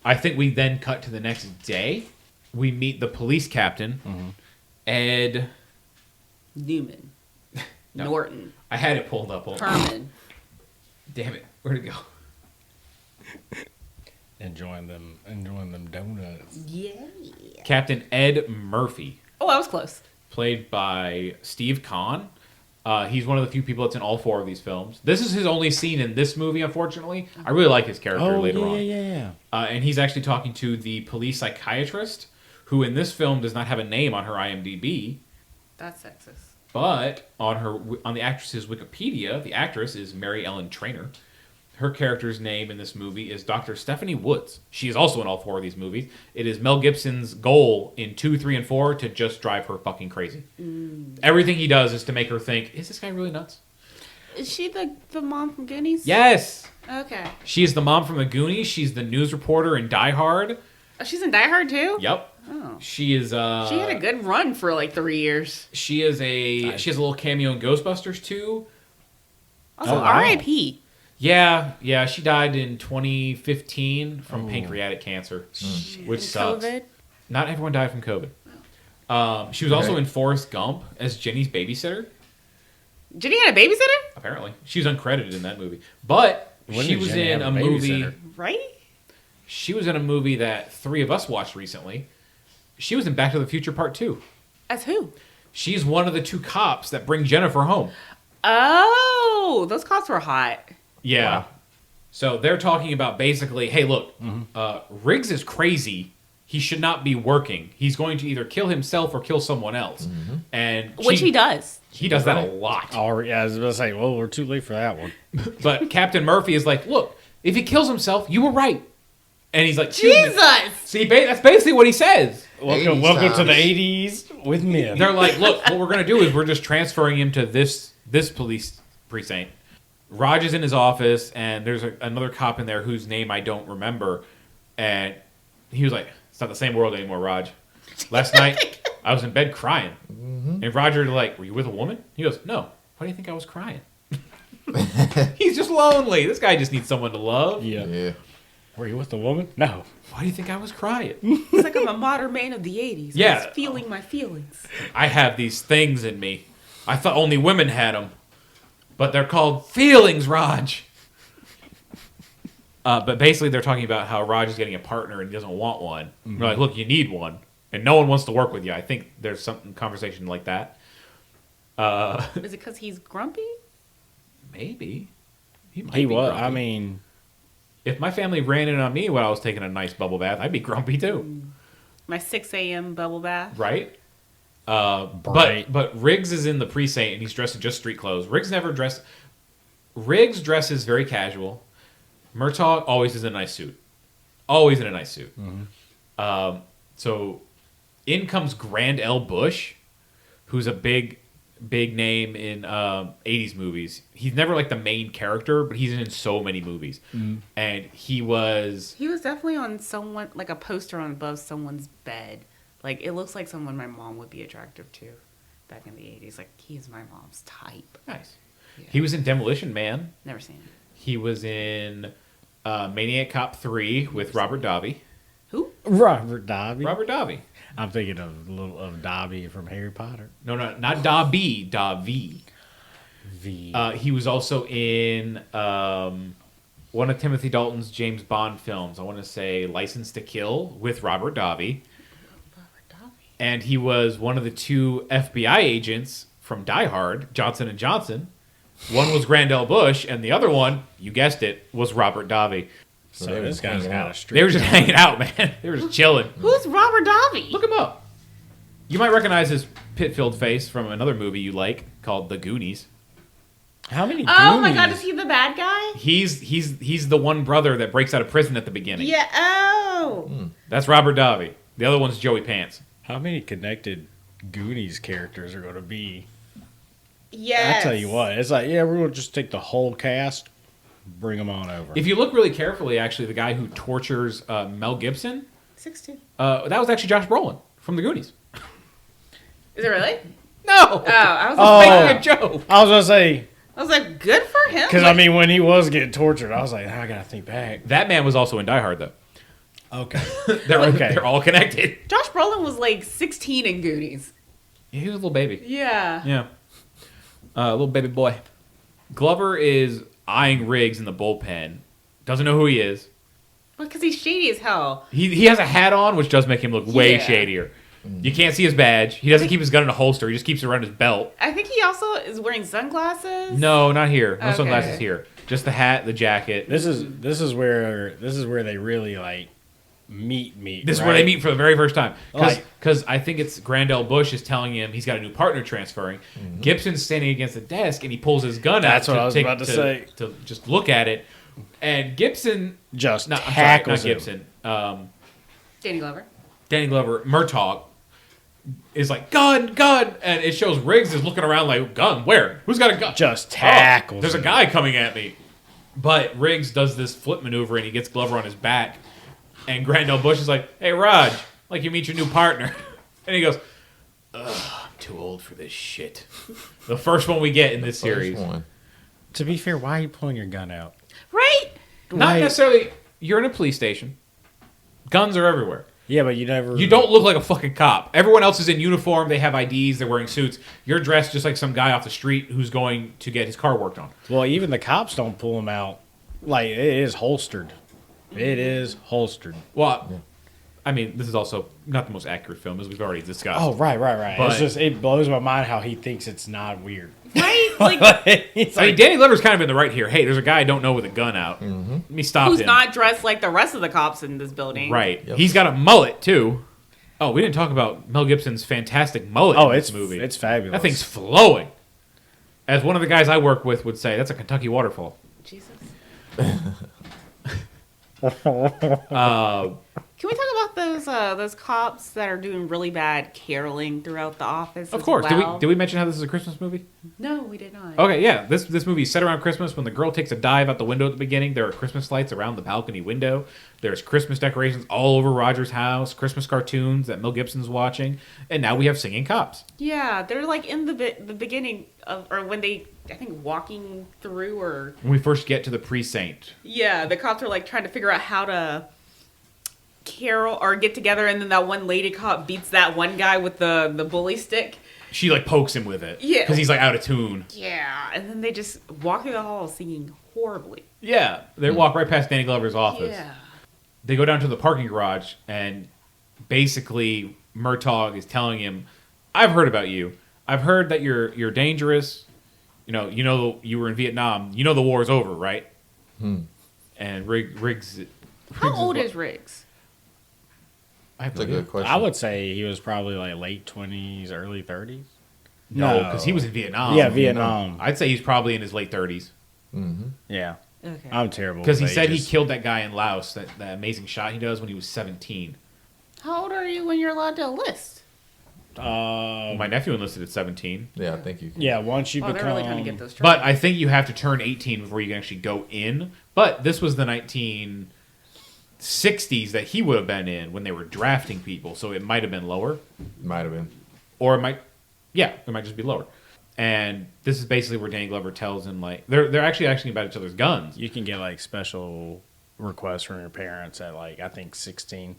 I think we then cut to the next day. We meet the police captain, Ed Newman. No. Norton. I had it pulled up. Herman. Damn it. Where'd it go? Enjoying them donuts. Yeah. Captain Ed Murphy, Oh, I was close. played by Steve Kahn. He's one of the few people that's in all 4 of these films. This is his only scene in this movie, unfortunately. I really like his character later on. Yeah. And he's actually talking to the police psychiatrist, who in this film does not have a name on her IMDb. That's sexist. But on the actress's Wikipedia, the actress is Mary Ellen Trainor. Her character's name in this movie is Dr. Stephanie Woods. She is also in all 4 of these movies. It is Mel Gibson's goal in 2, 3, and 4 to just drive her fucking crazy. Everything he does is to make her think, is this guy really nuts? Is she the mom from Goonies? Yes! Okay. She is the mom from the Goonies. She's the news reporter in Die Hard. Oh, she's in Die Hard too? Yep. Oh. She is. She had a good run for like 3 years. She has a little cameo in Ghostbusters too. Also, wow. R.I.P. Yeah. She died in 2015 from pancreatic cancer, which sucks. COVID? Not everyone died from COVID. She was also in Forrest Gump as Jenny's babysitter. Jenny had a babysitter? Apparently, she was uncredited in that movie, but she was in a movie. Right? She was in a movie that 3 of us watched recently. She was in Back to the Future Part 2. As who? She's one of the 2 cops that bring Jennifer home. Oh, those cops were hot. Yeah. Wow. So they're talking about basically, hey, look, Riggs is crazy. He should not be working. He's going to either kill himself or kill someone else. And Which he does. He does that a lot. Oh, yeah, I was going to say, well, we're too late for that one. But Captain Murphy is like, look, if he kills himself, you were right. And he's like, Jesus! See, that's basically what he says. Welcome to the 80s with men. They're like, look, what we're going to do is we're just transferring him to this police precinct. Raj is in his office, and there's another cop in there whose name I don't remember. And he was like, it's not the same world anymore, Raj. Last night, I was in bed crying. And Roger's like, were you with a woman? He goes, no. Why do you think I was crying? He's just lonely. This guy just needs someone to love. Yeah. Were you with a woman? No. Why do you think I was crying? It's like I'm a modern man of the 80s. Yeah. I was feeling my feelings. I have these things in me. I thought only women had them. But they're called feelings, Raj. But basically they're talking about how Raj is getting a partner and he doesn't want one. They're like, look, you need one. And no one wants to work with you. I think there's some conversation like that. Is it because he's grumpy? Maybe. He might He be was. grumpy. I mean, If my family ran in on me while I was taking a nice bubble bath, I'd be grumpy too. My 6 a.m. bubble bath. Right? Bright. But Riggs is in the precinct and he's dressed in just street clothes. Riggs dresses very casual. Murtaugh always is in a nice suit. Always in a nice suit. So in comes Grand L. Bush, who's a big name in 80s movies. He's never like the main character, but he's in so many movies. And he was definitely on someone, like a poster on above someone's bed. Like, it looks like someone my mom would be attractive to back in the 80s. Like, he is my mom's type. nice. Yeah. He was in Demolition Man. Never seen it. He was in Maniac Cop 3 with Robert Davi. Who? Robert Davi. Robert Davi. I'm thinking of Dobby from Harry Potter. No, not Davi. Davi. He was also in one of Timothy Dalton's James Bond films. I want to say License to Kill with Robert Davi. And he was one of the 2 FBI agents from Die Hard, Johnson & Johnson. One was Grand L. Bush, and the other one, you guessed it, was Robert Davi. So they were this just guy's hanging got out. a street. They were just hanging out, man. They were just chilling. Who's Robert Davi? Look him up. You might recognize his pit-filled face from another movie you like called The Goonies. How many? Oh my god, Goonies? is he the bad guy? He's the one brother that breaks out of prison at the beginning. Yeah. Oh. That's Robert Davi. The other one's Joey Pants. How many connected Goonies characters are going to be? Yes. I tell you what, it's like, yeah, we're going to just take the whole cast, bring them on over. If you look really carefully, actually, the guy who tortures Mel Gibson, 16. that was actually Josh Brolin from The Goonies. Is it really? No! Oh, I was Making a joke. I was going to say, I was like, good for him. because Like, I mean, when he was getting tortured, I was like, I got to think back. That man was also in Die Hard, though. Okay. They're all connected. Josh Brolin was like 16 in Goonies. Yeah, he was a little baby. Yeah. Yeah. Little baby boy. Glover is eyeing Riggs in the bullpen. Doesn't know who he is. Because he's shady as hell. He has a hat on, which does make him look way Yeah. shadier. You can't see his badge. He doesn't keep his gun in a holster. He just keeps it around his belt. I think he also is wearing sunglasses. No, not here. No Okay. sunglasses here. Just the hat, the jacket. This is where they really like meet. This is right? where they meet for the very first time. Like- Because I think it's Grand L. Bush is telling him he's got a new partner transferring. Gibson's standing against the desk, and he pulls his gun That's out what I was about to say. to just look at it. And Gibson... Just No, I'm sorry, tackles not him. Gibson. Danny Glover. Danny Glover, Murtaugh, is like, gun, and it shows Riggs is looking around like, gun, where? Who's got a gun? Just tackles There's a him. guy coming at me. But Riggs does this flip maneuver, and he gets Glover on his back. And Grand L. Bush is like, hey, Raj, like you meet your new partner. And he goes, ugh, I'm too old for this shit. The first one we get in this series. First one. To be fair, why are you pulling your gun out? Right? Not Why- necessarily, you're in a police station. Guns are everywhere. Yeah, but you never. You don't look like a fucking cop. Everyone else is in uniform. They have IDs. They're wearing suits. You're dressed just like some guy off the street who's going to get his car worked on. Well, even the cops don't pull them out. Like, it is holstered. It is holstered. Well, I mean, this is also not the most accurate film, as we've already discussed. Oh, right. But- It's just, it blows my mind how he thinks it's not weird. Right? Like, He's I mean, Danny Glover's kind of in the right here. Hey, there's a guy I don't know with a gun out. Let me stop who's him. not dressed like the rest of the cops in this building. Right. Yep. He's got a mullet, too. Oh, we didn't talk about Mel Gibson's fantastic mullet in this movie. It's fabulous. That thing's flowing. As one of the guys I work with would say, that's a Kentucky waterfall. Jesus. Uh, Can we talk about those cops that are doing really bad caroling throughout the office? of as course. well? Did we mention how this is a Christmas movie? No, we did not. Okay, yeah. This movie is set around Christmas. When the girl takes a dive out the window at the beginning, there are Christmas lights around the balcony window. There's Christmas decorations all over Roger's house, Christmas cartoons that Mel Gibson's watching, and now we have singing cops. Yeah, they're like in the beginning of, or when they, I think, walking through, or When we first get to the precinct, yeah, the cops are like trying to figure out how to carol or get together, and then that one lady cop beats that one guy with the bully stick. she like pokes him with it. Yeah. Because he's like out of tune. Yeah, and then they just walk through the hall singing horribly. Yeah. They walk right past Danny Glover's office. Yeah. They go down to the parking garage, and basically Murtaugh is telling him, I've heard about you. I've heard that you're dangerous. You know you were in Vietnam. You know the war's over, right? And Riggs How old is Riggs? That's a good question. I would say he was probably like late 20s, early 30s. No, because he was in Vietnam. Yeah, Vietnam. I'd say he's probably in his late 30s. Yeah. Okay. I'm terrible. Because he with said he ages. killed that guy in Laos, that amazing shot he does when he was 17. How old are you when you're allowed to enlist? My nephew enlisted at 17. Yeah, I think you can. Yeah, once you Oh, they're become. really trying to get those. But I think you have to turn 18 before you can actually go in. But this was the 1960s that he would have been in when they were drafting people, so it might have been lower. Might have been. Or it might just be lower. And this is basically where Danny Glover tells him, like, they're actually asking about each other's guns. You can get like special requests from your parents at like, I think 16.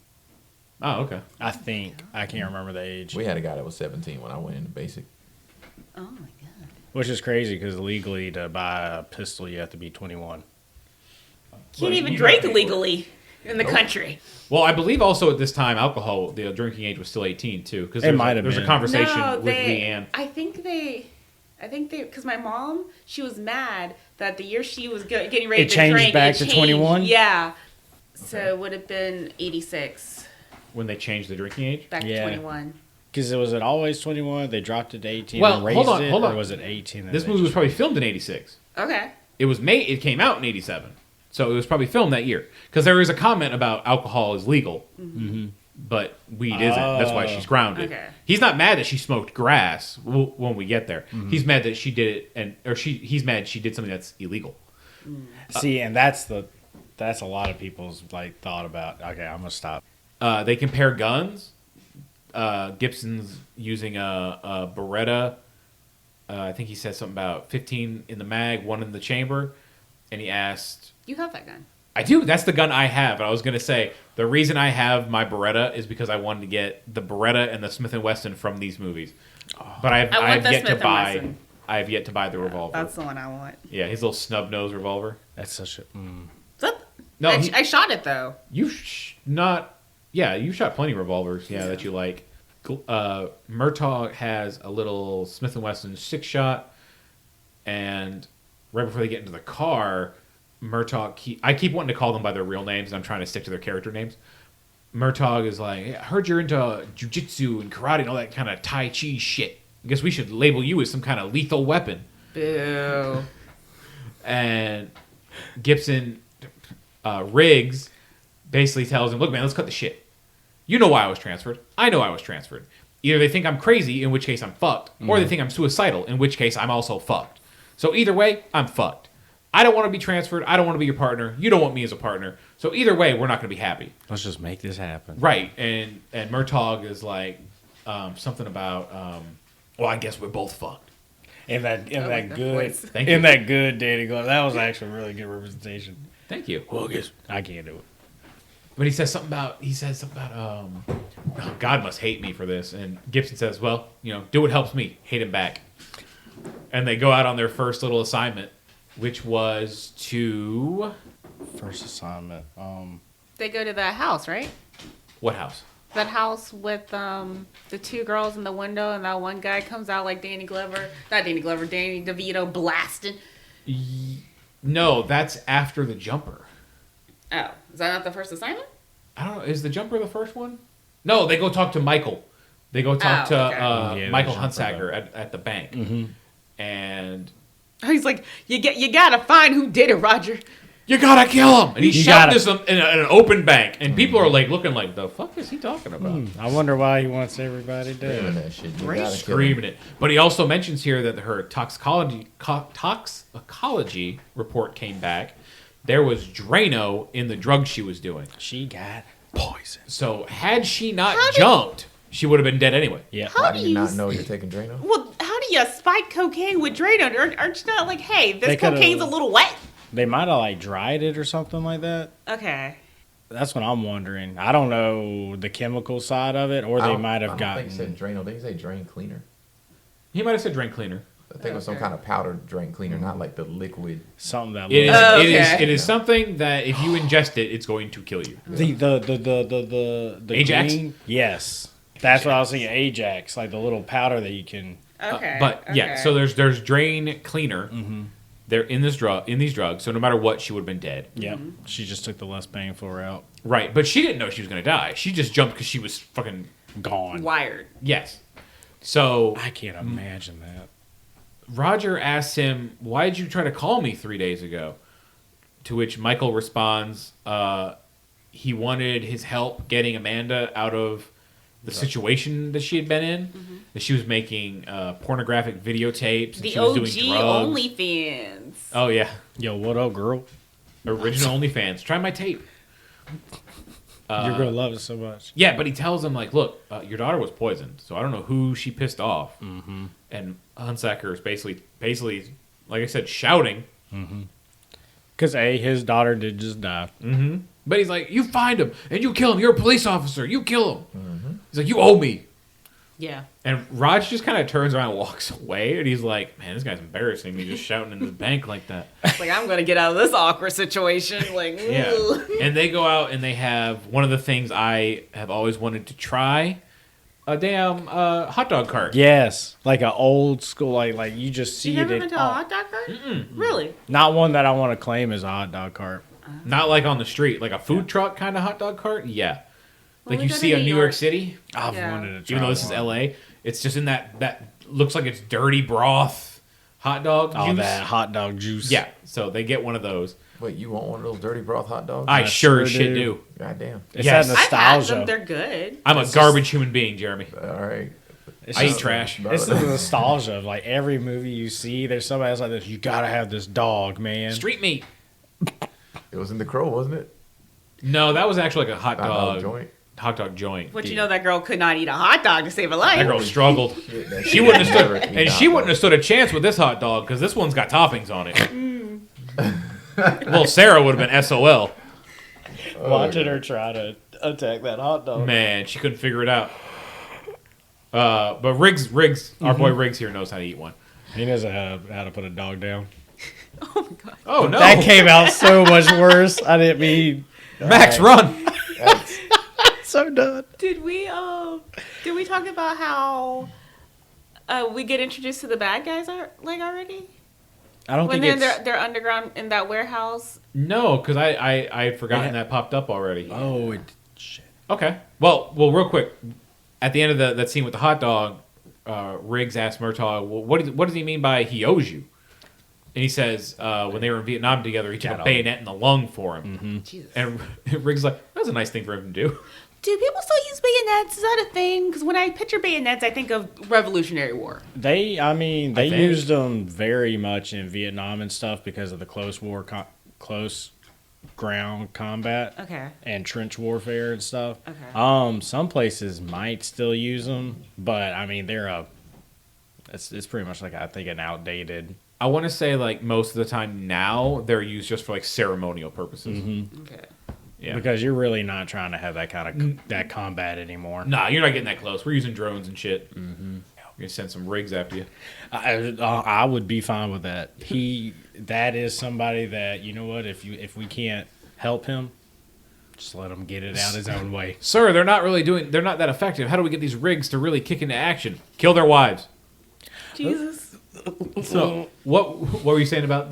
Oh, okay. I can't remember the age. We had a guy that was 17 when I went into basic. Oh my god. Which is crazy because legally to buy a pistol you have to be 21. Can't even drink legally in the country. Well, I believe also at this time, alcohol, the drinking age was still 18, too. Because It might have there's a been. conversation No, with Leanne. I think they, because my mom, she was mad that the year she was getting ready It to changed drink, back it to changed. 21? Yeah. So it would have been 86, When they changed the drinking age? back Yeah. to 21. Because was it always 21? They dropped it to 18 Well, and raised hold on, it? hold on. Or was it 18? and This they movie was just- probably filmed in 86. Okay. It came out in 87. So it was probably filmed that year. Because there is a comment about alcohol is legal, but weed isn't. That's why she's grounded. Okay. He's not mad that she smoked grass when we get there. He's mad that she did it, he's mad she did something that's illegal. See, and that's a lot of people's like thought about, okay, I'm going to stop. They compare guns. Gibson's using a Beretta. I think he said something about 15 in the mag, 1 in the chamber. And he asked... You have that gun. I do. That's the gun I have. And I was going to say, the reason I have my Beretta is because I wanted to get the Beretta and the Smith & Wesson from these movies. But I want have the yet to Smith & buy... Wesson. I have yet to buy the revolver. That's the one I want. Yeah, his little snub nose revolver. That's such a... Is that, No, I shot it though. You not... Yeah, you shot plenty of revolvers, that you like. Murtaugh has a little Smith & Wesson 6-shot, and right before they get into the car, Murtaugh... I keep wanting to call them by their real names, and I'm trying to stick to their character names. Murtaugh is like, hey, I heard you're into jiu-jitsu and karate and all that kind of Tai Chi shit. I guess we should label you as some kind of lethal weapon. Boo. And Gibson, Riggs, basically tells him, look, man, let's cut the shit. You know why I was transferred. I know I was transferred. Either they think I'm crazy, in which case I'm fucked, or they think I'm suicidal, in which case I'm also fucked. So either way, I'm fucked. I don't want to be transferred. I don't want to be your partner. You don't want me as a partner. So either way, we're not going to be happy. Let's just make this happen. Right. And Murtaugh is like something about, well, I guess we're both fucked. In that like that good, voice. Thank you. in that good Danny Glover. That was actually really good representation. Thank you. Well, I guess I can't do it. But he says something about, oh, God must hate me for this. And Gibson says, well, do what helps me. Hate him back. And they go out on their first little assignment, which was to... First assignment. They go to the house, right? What house? That house with the two girls in the window, and that one guy comes out like Danny Glover. Not Danny Glover, Danny DeVito blasting. No, that's after the jumper. Oh, is that not the first assignment? I don't know. Is the jumper the first one? No, they go talk to Michael. They go talk Oh, to okay. Michael the jumper, Hunsaker at the bank. And He's like, you gotta find who did it, Roger. you gotta kill him! And he's You shouting gotta- this in an open bank. And people are like looking like, the fuck is he talking about? I wonder why he wants everybody Screaming dead. that shit. You Right. gotta kill Screaming him. it. But he also mentions here that her toxicology report came back. There was Drano in the drug she was doing. She got poison. So had she not jumped, she would have been dead anyway. Yeah. How Why do do you you not know you're taking Drano? Well, how do you spike cocaine with Drano? Aren't you not like, hey, They this could've- cocaine's a little wet? They might have like dried it or something like that. Okay. That's what I'm wondering. I don't know the chemical side of it, or they might have I gotten. think he said Drano. Did he say drain cleaner? He might have said drain cleaner. I think it was some Okay. kind of powdered drain cleaner, not like the liquid. Something that It is, looks- Oh, it is, okay. it is something that if you ingest it, it's going to kill you. the Ajax? green- yes, that's what I was thinking. Ajax, like the little powder that you can. Okay. But yeah, okay. so there's drain cleaner. They're in these drugs. So no matter what, she would have been dead. Yeah, she just took the less painful route. Right, but she didn't know she was going to die. She just jumped because she was fucking Gone. wired. yes. So I can't imagine that. Roger asks him, "Why did you try to call me 3 days ago?" To which Michael responds, "He wanted his help getting Amanda out of the situation that she had been in. That she was making pornographic videotapes. And The she was OG doing drugs. OnlyFans. Oh yeah, Yo, what up, girl? original OnlyFans. Try my tape." You're gonna love it so much. Yeah, but he tells him like, "Look, your daughter was poisoned, so I don't know who she pissed off." Mm-hmm. And Hunsaker is basically, like I said, shouting. Because his daughter did just die. But he's like, "You find him and you kill him. You're a police officer. You kill him." He's like, "You owe me." Yeah. And Raj just kind of turns around and walks away, and he's like, "Man, this guy's embarrassing me, just shouting in the bank like that." Like, I'm going to get out of this awkward situation. Like, Yeah. ooh. And they go out and they have one of the things I have always wanted to try, a damn hot dog cart. Yes, like an old school, like you just see You never it. been to a hot dog cart? Really? Not one that I want to claim as a hot dog cart. Not like on the street, like a food truck kind of hot dog cart. Yeah. When Like we you go to see in New New York York- City, I've Yeah. wanted to try. even though this is one. LA, it's just in that looks like it's dirty broth hot dog All juice. that hot dog juice. Yeah, so they get one of those. Wait, you want one of those dirty broth hot dogs? I sure as sure shit do. do. Goddamn. It's Yes. that I've had nostalgia. them. They're good. I'm a It's garbage human being, Jeremy. All right. It's I eat just- trash. It's the nostalgia of like every movie you see. There's somebody else like this. You gotta have this dog, man. Street meat. It was in The Crow, wasn't it? No, that was actually like a hot Hot dog dog joint. Hot dog joint. But you know that girl could not eat a hot dog to save a life. That girl struggled. Shit, that She shit wouldn't have never stood, eat and hot she wouldn't dog. have stood a chance with this hot dog because this one's got toppings on it. Well, Sarah would have been SOL. Watching her try to attack that hot dog. Man, she couldn't figure it out. But Riggs, our boy Riggs here knows how to eat one. He knows how to put a dog down. Oh my god. Oh no, That came out so much worse. I didn't mean. Max, run! That's- So done. Did we talk about how we get introduced to the bad guys already? I don't When think they're, it's. they're underground in that warehouse. No, because I had forgotten that popped up already. Oh, shit. Okay. Well, real quick. At the end of that scene with the hot dog, Riggs asks Murtaugh, "Well, what does he mean by he owes you?" And he says, when they were in Vietnam together, he took a Got bayonet in the lung for him. Jesus. And Riggs is like, "That was a nice thing for him to do." Do people still use bayonets? Is that a thing? Because when I picture bayonets, I think of Revolutionary War. They think. used them very much in Vietnam and stuff because of the close ground combat Okay. and trench warfare and stuff. Okay. Some places might still use them, but I mean it's pretty much like I think an outdated. I want to say like most of the time now they're used just for like ceremonial purposes. Okay. Yeah. Because you're really not trying to have that kind of that combat anymore. Nah, you're not getting that close. We're using drones and shit. Mm-hmm. We're gonna send some rigs after you. I would be fine with that. That is somebody that, you know what, if we can't help him, Just let him get it out his own way. Sir, they're not that effective. How do we get these rigs to really kick into action? Kill their wives. Jesus. So, what were you saying about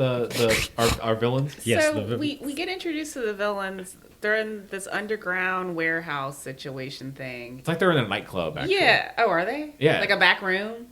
our villains? Yes, So we get introduced to the villains. They're in this underground warehouse situation thing. It's like they're in a nightclub, actually. Yeah. Oh, are they? Yeah. Like a back room?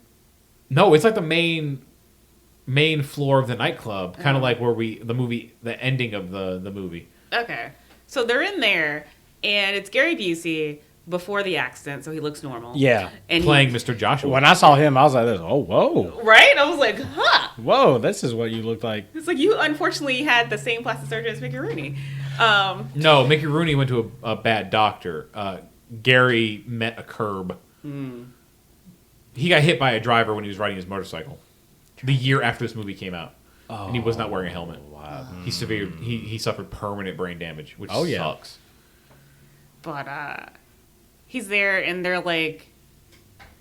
No, it's like the main floor of the nightclub, kind of like where the ending of the movie. Okay. So they're in there, and it's Gary Busey before the accident, so he looks normal. Yeah. And Playing Mr. Joshua. When I saw him, I was like, oh, whoa. Right? I was like, huh. Whoa, this is what you look like. It's like you unfortunately had the same plastic surgeon as Mickey Rooney. No, Mickey Rooney went to a bad doctor. Gary met a curb. He got hit by a driver when he was riding his motorcycle. The year after this movie came out. And he was not wearing a helmet. Wow. He suffered permanent brain damage, which sucks. But he's there, and they're like,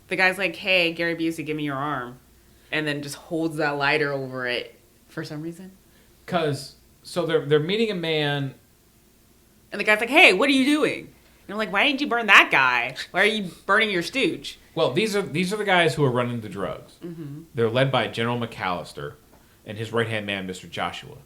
the guy's like, hey, Gary Busey, give me your arm. And then just holds that lighter over it for some reason. So they're meeting a man. And the guy's like, hey, what are you doing? And I'm like, why didn't you burn that guy? Why are you burning your stooge? Well, these are the guys who are running the drugs. They're led by General McAllister and his right-hand man, Mr. Joshua.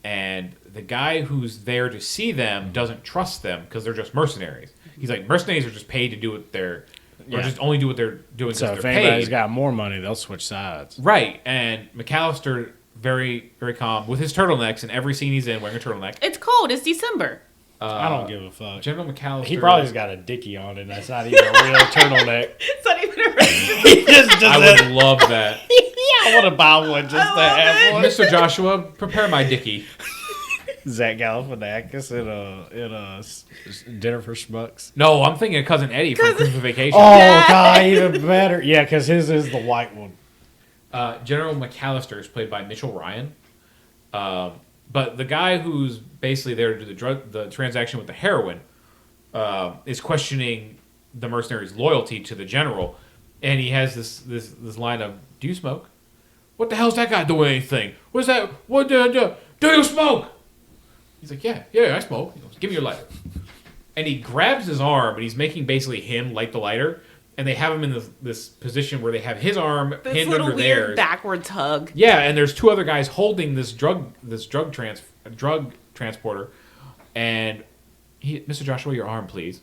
And the guy who's there to see them doesn't trust them because they're just mercenaries. He's like, mercenaries are just paid to do what or just only do what they're doing because So they're if paid. anybody's got more money, they'll switch sides. Right, and McAllister, very, very calm, with his turtlenecks, in every scene he's in wearing a turtleneck. It's cold. It's December. I don't give a fuck. General McAllister... He probably's got a dickie on it, and that's not even a real turtleneck. It's not even a He just I would love that. I want to buy one just to have one. Mr. Joshua, prepare my dickie. Zach Galifianakis in a Dinner for Schmucks. No, I'm thinking of Cousin Eddie from Christmas Vacation. Oh, God, even better. Yeah, because his is the white one. General McAllister is played by Mitchell Ryan. But the guy who's basically there to do the transaction with the heroin is questioning the mercenary's loyalty to the general, and he has this line of, "Do you smoke? What the hell's that guy doing anything? What's that? What do you smoke?" He's like, "Yeah, I smoke." He goes, "Give me your lighter." And he grabs his arm, and he's making basically him light the lighter. And they have him in this position where they have his arm pinned under weird theirs. Backwards hug. Yeah, and there's two other guys holding this drug transporter, and Mr. Joshua, your arm, please.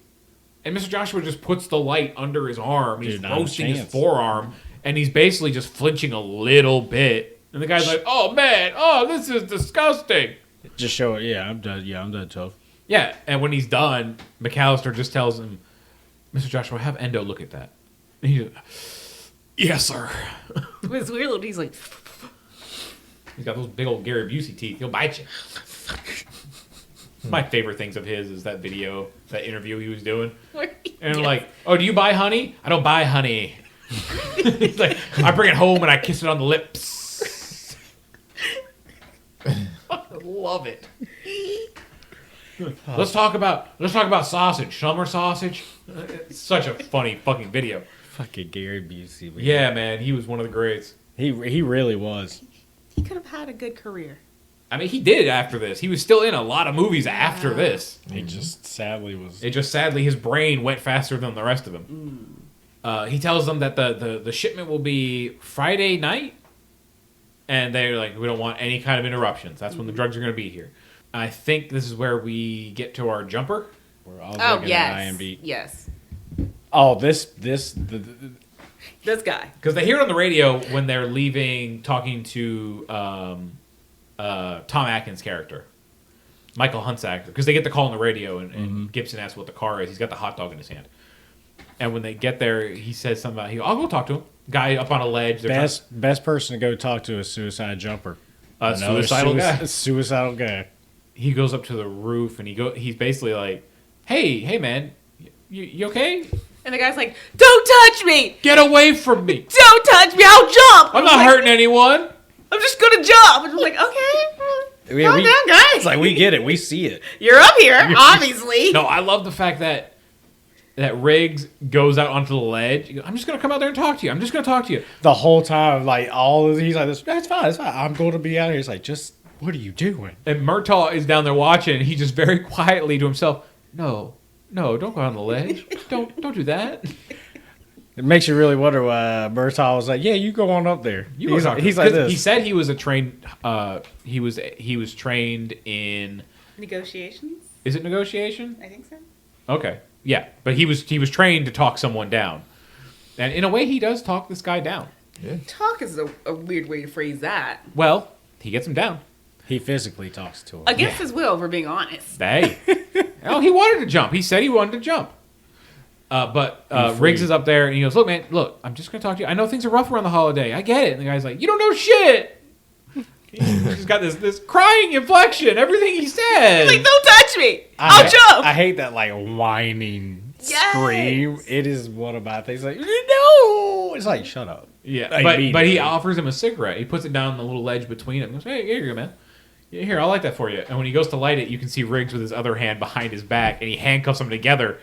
And Mr. Joshua just puts the light under his arm. He's roasting his forearm, and he's basically just flinching a little bit. And the guy's like, "Oh man, this is disgusting." Just show it. Yeah, I'm done. Yeah, I'm done, tough. Yeah, and when he's done, McAllister just tells him, "Mr. Joshua, have Endo look at that." And he's like, "Yes, sir." It's weird. He's like, He's got those big old Gary Busey teeth. He'll bite you. My favorite things of his is that video, that interview he was doing. And I'm like, "Oh, do you buy honey?" "I don't buy honey." He's like, "I bring it home and I kiss it on the lips." I love it. Let's talk about sausage. Summer sausage. It's such a funny fucking video. Fucking Gary Busey. Man. Yeah, man, he was one of the greats. He really was. he could have had a good career. I mean, he did after this. He was still in a lot of movies after this. He just sadly was. It just sadly his brain went faster than the rest of him. He tells them that the shipment will be Friday night, and they're like, "We don't want any kind of interruptions. That's when the drugs are going to be here." I think this is where we get to our jumper. We're all Oh looking yes, at IMDb. yes. Oh, This guy. Because they hear it on the radio when they're leaving, talking to Tom Atkins' character, Michael Hunt's actor. Because they get the call on the radio, and Gibson asks what the car is. He's got the hot dog in his hand. And when they get there, he says something about, I'll go talk to him. Guy up on a ledge. Best person to go talk to is Suicide Jumper. Suicidal guy. Suicidal guy. He goes up to the roof, and he's basically like, hey man, you okay? And the guy's like, "Don't touch me! Get away from me! Don't touch me! I'll jump! I'm not hurting anyone!" I'm just gonna jump!" And I'm like, "Okay, calm down, guys. It's like, we get it. We see it. You're up here, obviously." No, I love the fact that Riggs goes out onto the ledge. He goes, "I'm just gonna come out there and talk to you. I'm just gonna talk to you." The whole time, like, he's like, "That's fine. I'm going to be out here." It's like, just what are you doing? And Murtaugh is down there watching, and he just very quietly to himself, no, don't go on the ledge. Don't do that. It makes you really wonder why Murtaugh was like, yeah, you go on up there. He's like this. He said he was a trained. He was trained in. Negotiations? Is it negotiation? I think so. Okay, yeah, but he was trained to talk someone down, and in a way, he does talk this guy down. Yeah. Talk is a weird way to phrase that. Well, he gets him down. He physically talks to him. Against his will, if we're being honest. Hey, oh, he wanted to jump. He said he wanted to jump. But Riggs is up there, and he goes, "Look, man, I'm just going to talk to you. I know things are rough around the holiday. I get it." And the guy's like, "You don't know shit." He's got this crying inflection. Everything he says. Like, don't touch me. I'll jump. I hate that, like, whining Yes. scream. It is one of my things. Like, no. It's like, shut up. Yeah, Like, but immediately. he offers him a cigarette. He puts it down on the little ledge between them. He goes, "Hey, here you go, man. Yeah, here, I'll light that for you." And when he goes to light it, you can see Riggs with his other hand behind his back, and he handcuffs them together.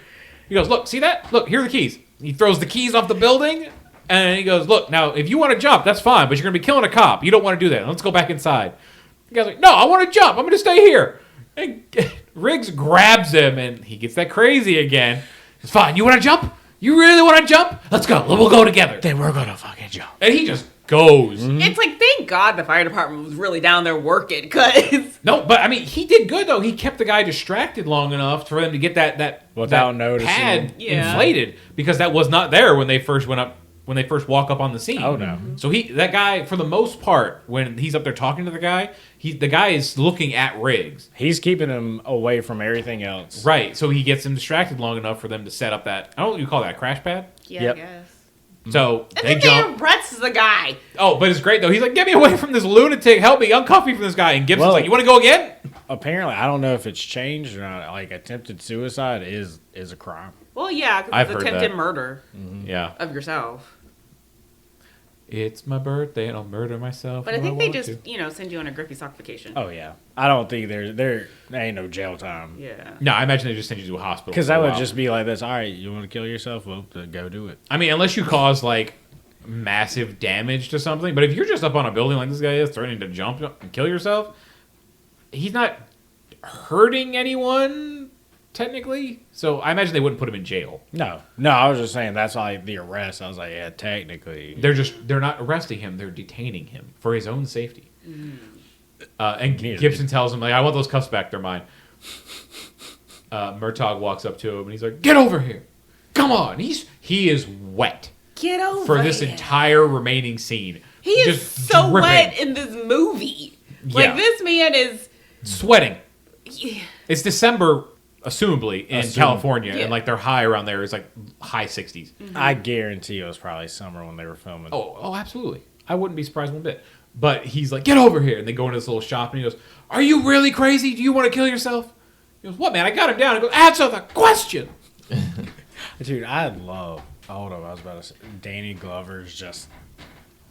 He goes, "Look, see that? Look, here are the keys." He throws the keys off the building, and he goes, "Look, now, if you want to jump, that's fine, but you're going to be killing a cop. You don't want to do that. Let's go back inside." The guy's like, "No, I want to jump. I'm going to stay here." And Riggs grabs him, and he gets that crazy again. It's fine. You want to jump? You really want to jump? Let's go. We'll go together. Then we're going to fucking jump. And he just goes. It's like, thank God the fire department was really down there working, because... No, but I mean, he did good though. He kept the guy distracted long enough for them to get that Without that noticing. pad Yeah. inflated, because that was not there when they first walk up on the scene. Oh, no. So that guy, for the most part, when he's up there talking to the guy is looking at Riggs. He's keeping him away from everything else. Right. So he gets him distracted long enough for them to set up that, I don't know what you call that, a crash pad. Yeah, Yep. I guess. So And they then jump. they arrest the guy. Oh, but it's great though. He's like, "Get me away from this lunatic! Help me! Uncuff me from this guy!" And Gibson's Well- like, "You want to go again?" Apparently, I don't know if it's changed or not. Like, attempted suicide is a crime. Well, yeah, because I've it's heard attempted that. murder Yeah. of yourself. It's my birthday and I'll murder myself. But I if think they want just, to. send you on a grippy sock vacation. Oh, yeah. I don't think there ain't no jail time. Yeah. No, I imagine they just send you to a hospital. Because for a that would while. just be like this. All right, you want to kill yourself? Well, then go do it. I mean, unless you cause like massive damage to something. But if you're just up on a building like this guy is, threatening to jump and kill yourself, he's not hurting anyone technically. So I imagine they wouldn't put him in jail. No, I was just saying that's like the arrest. I was like, yeah, technically. They're not arresting him. They're detaining him for his own safety. And Gibson tells him, like, "I want those cuffs back. They're mine." Murtaugh walks up to him and he's like, "Get over here. Come on." He is wet Get over for this it. entire remaining scene. He is Just so dripping. wet in this movie. Yeah. Like, this man is... Sweating. It's December, assumably, in California, Yeah. and like their high around there is like high 60s. I guarantee it was probably summer when they were filming. Oh, absolutely. I wouldn't be surprised one bit. But he's like, "Get over here." And they go into this little shop, and he goes, "Are you really crazy? Do you want to kill yourself?" He goes, "What, man? I got him down." I go, "Answer the question." Dude, I love. Hold on, I was about to say Danny Glover's just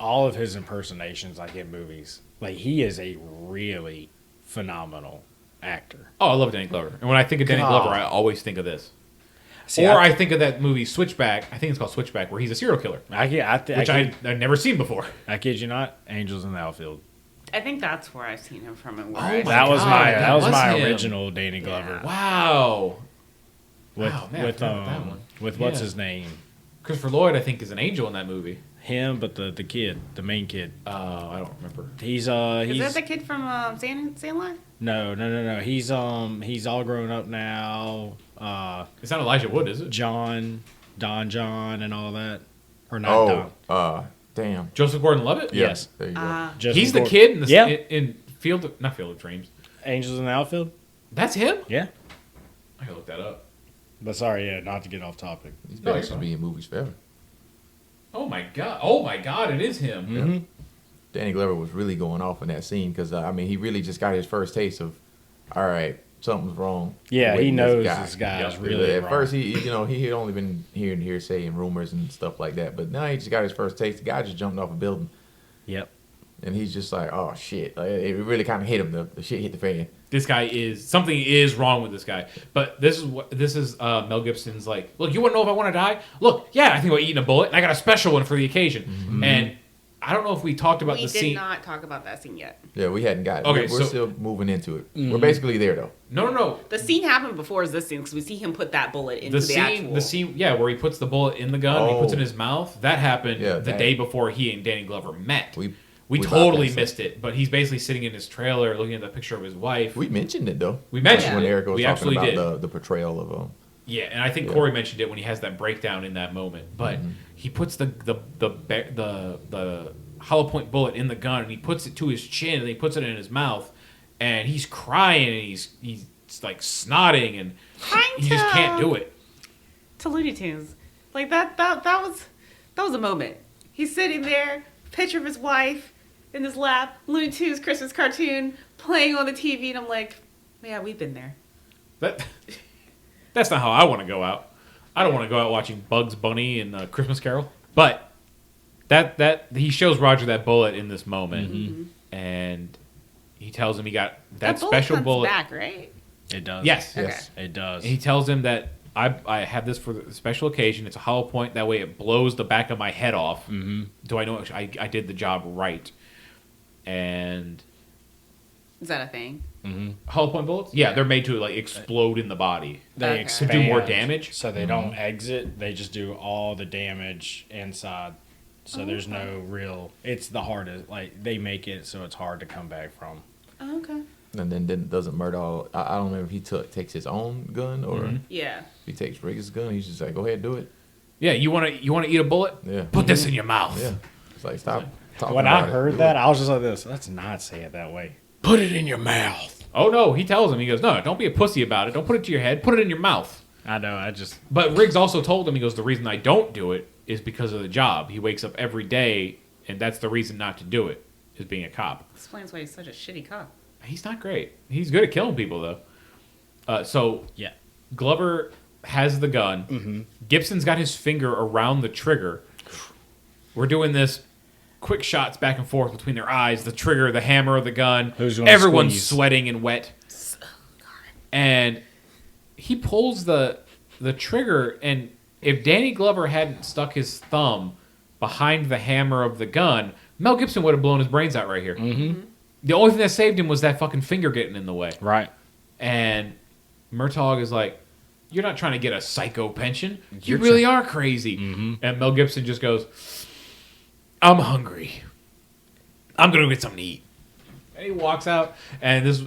all of his impersonations, like in movies. Like, he is a really phenomenal actor. Oh, I love Danny Glover. And when I think of Danny God. Glover, I always think of this. See, I think of that movie Switchback. I think it's called Switchback, where he's a serial killer, which I'd never seen before. I kid you not, Angels in the Outfield. I think that's where I've seen him from. And where Oh I- my That was God, my that that was was my him. original Danny Glover. Wow. With Wow, man, I with forgot about that one. with what's Yeah. his name? Christopher Lloyd, I think, is an angel in that movie. Him, but the kid, the main kid. I don't remember. He's Is that the kid from Sandlot? no. He's all grown up now. It's not Elijah Wood, is it? Don John, and all that. Or not Don. Damn. Joseph Gordon-Levitt? Yeah, Yes. There you go. Joseph He's the Gordon- kid in the Yeah. in not Field of Dreams. Angels in the Outfield. That's him? Yeah. I gotta look that up. But sorry, yeah, not to get off topic. These No, guys you're should be in movies forever. Oh my god, it is him. Mm-hmm. Danny Glover was really going off in that scene because he really just got his first taste of, all right, something's wrong. Yeah, with he knows guy. this guy is Yeah, really at wrong. first he had only been hearing hearsay and rumors and stuff like that, but now he just got his first taste. The guy just jumped off a building, Yep. and he's just like, oh shit! Like, it really kind of hit him. The shit hit the fan. This guy something is wrong with this guy. But this is Mel Gibson's like, "Look, you want to know if I want to die? Look, yeah, I think about eating a bullet, and I got a special one for the occasion." Mm-hmm. And I don't know if we talked about we the did scene. not talk about that scene yet. Yeah, we hadn't got it. Okay, We're so- still moving into it. We're basically there, though. No. The scene happened before this scene because we see him put that bullet into The scene, yeah, where he puts the bullet in the gun, he puts it in his mouth. That happened the day before he and Danny Glover met. We totally missed it, but he's basically sitting in his trailer looking at the picture of his wife. We mentioned it, though. We mentioned when it. Erica was We talking absolutely about the portrayal of Yeah, and I think Corey mentioned it when he has that breakdown in that moment. But he puts the hollow point bullet in the gun, and he puts it to his chin, and he puts it in his mouth, and he's crying, and he's like snotting, and he just can't do it. To Looney Tunes, like that was a moment. He's sitting there, picture of his wife in his lap, Looney Tunes Christmas cartoon playing on the TV, and I'm like, yeah, we've been there. That's not how I want to go out. I don't want to go out watching Bugs Bunny and Christmas Carol. But that he shows Roger that bullet in this moment, and he tells him he got that special bullet back, right? It does. Yes, Okay. yes, it does. And he tells him that I have this for a special occasion. It's a hollow point. That way, it blows the back of my head off. Do I know I did the job right? And Is that a thing? hollow point bullets? Yeah, they're made to like explode in the body. They Okay. expand, To do more damage? so they don't exit. They just do all the damage inside. So there's no real. It's the hardest. Like they make it so it's hard to come back from. Oh, okay. And then doesn't Murdaugh, I don't remember if he takes his own gun or if Yeah. he takes Riggs' gun. He's just like, go ahead, do it. Yeah, you want to eat a bullet? Yeah. Put this in your mouth. Yeah. It's like, stop talking When I about it. heard Do that, it. I was just like this. Let's not say it that way. Put it in your mouth. Oh no, he tells him. He goes, no, don't be a pussy about it. Don't put it to your head. Put it in your mouth. I know. I just. But Riggs also told him, he goes, the reason I don't do it is because of the job. He wakes up every day, and that's the reason not to do it, is being a cop. Explains why he's such a shitty cop. He's not great. He's good at killing people, though. So Yeah. Glover has the gun. Gibson's got his finger around the trigger. We're doing this quick shots back and forth between their eyes, the trigger, the hammer of the gun. Who's gonna Everyone's squeeze? sweating and wet. And he pulls the trigger, and if Danny Glover hadn't stuck his thumb behind the hammer of the gun, Mel Gibson would have blown his brains out right here. The only thing that saved him was that fucking finger getting in the way. Right. And Murtaugh is like, you're not trying to get a psycho pension. You really are crazy. And Mel Gibson just goes, I'm hungry. I'm going to get something to eat. And he walks out, and this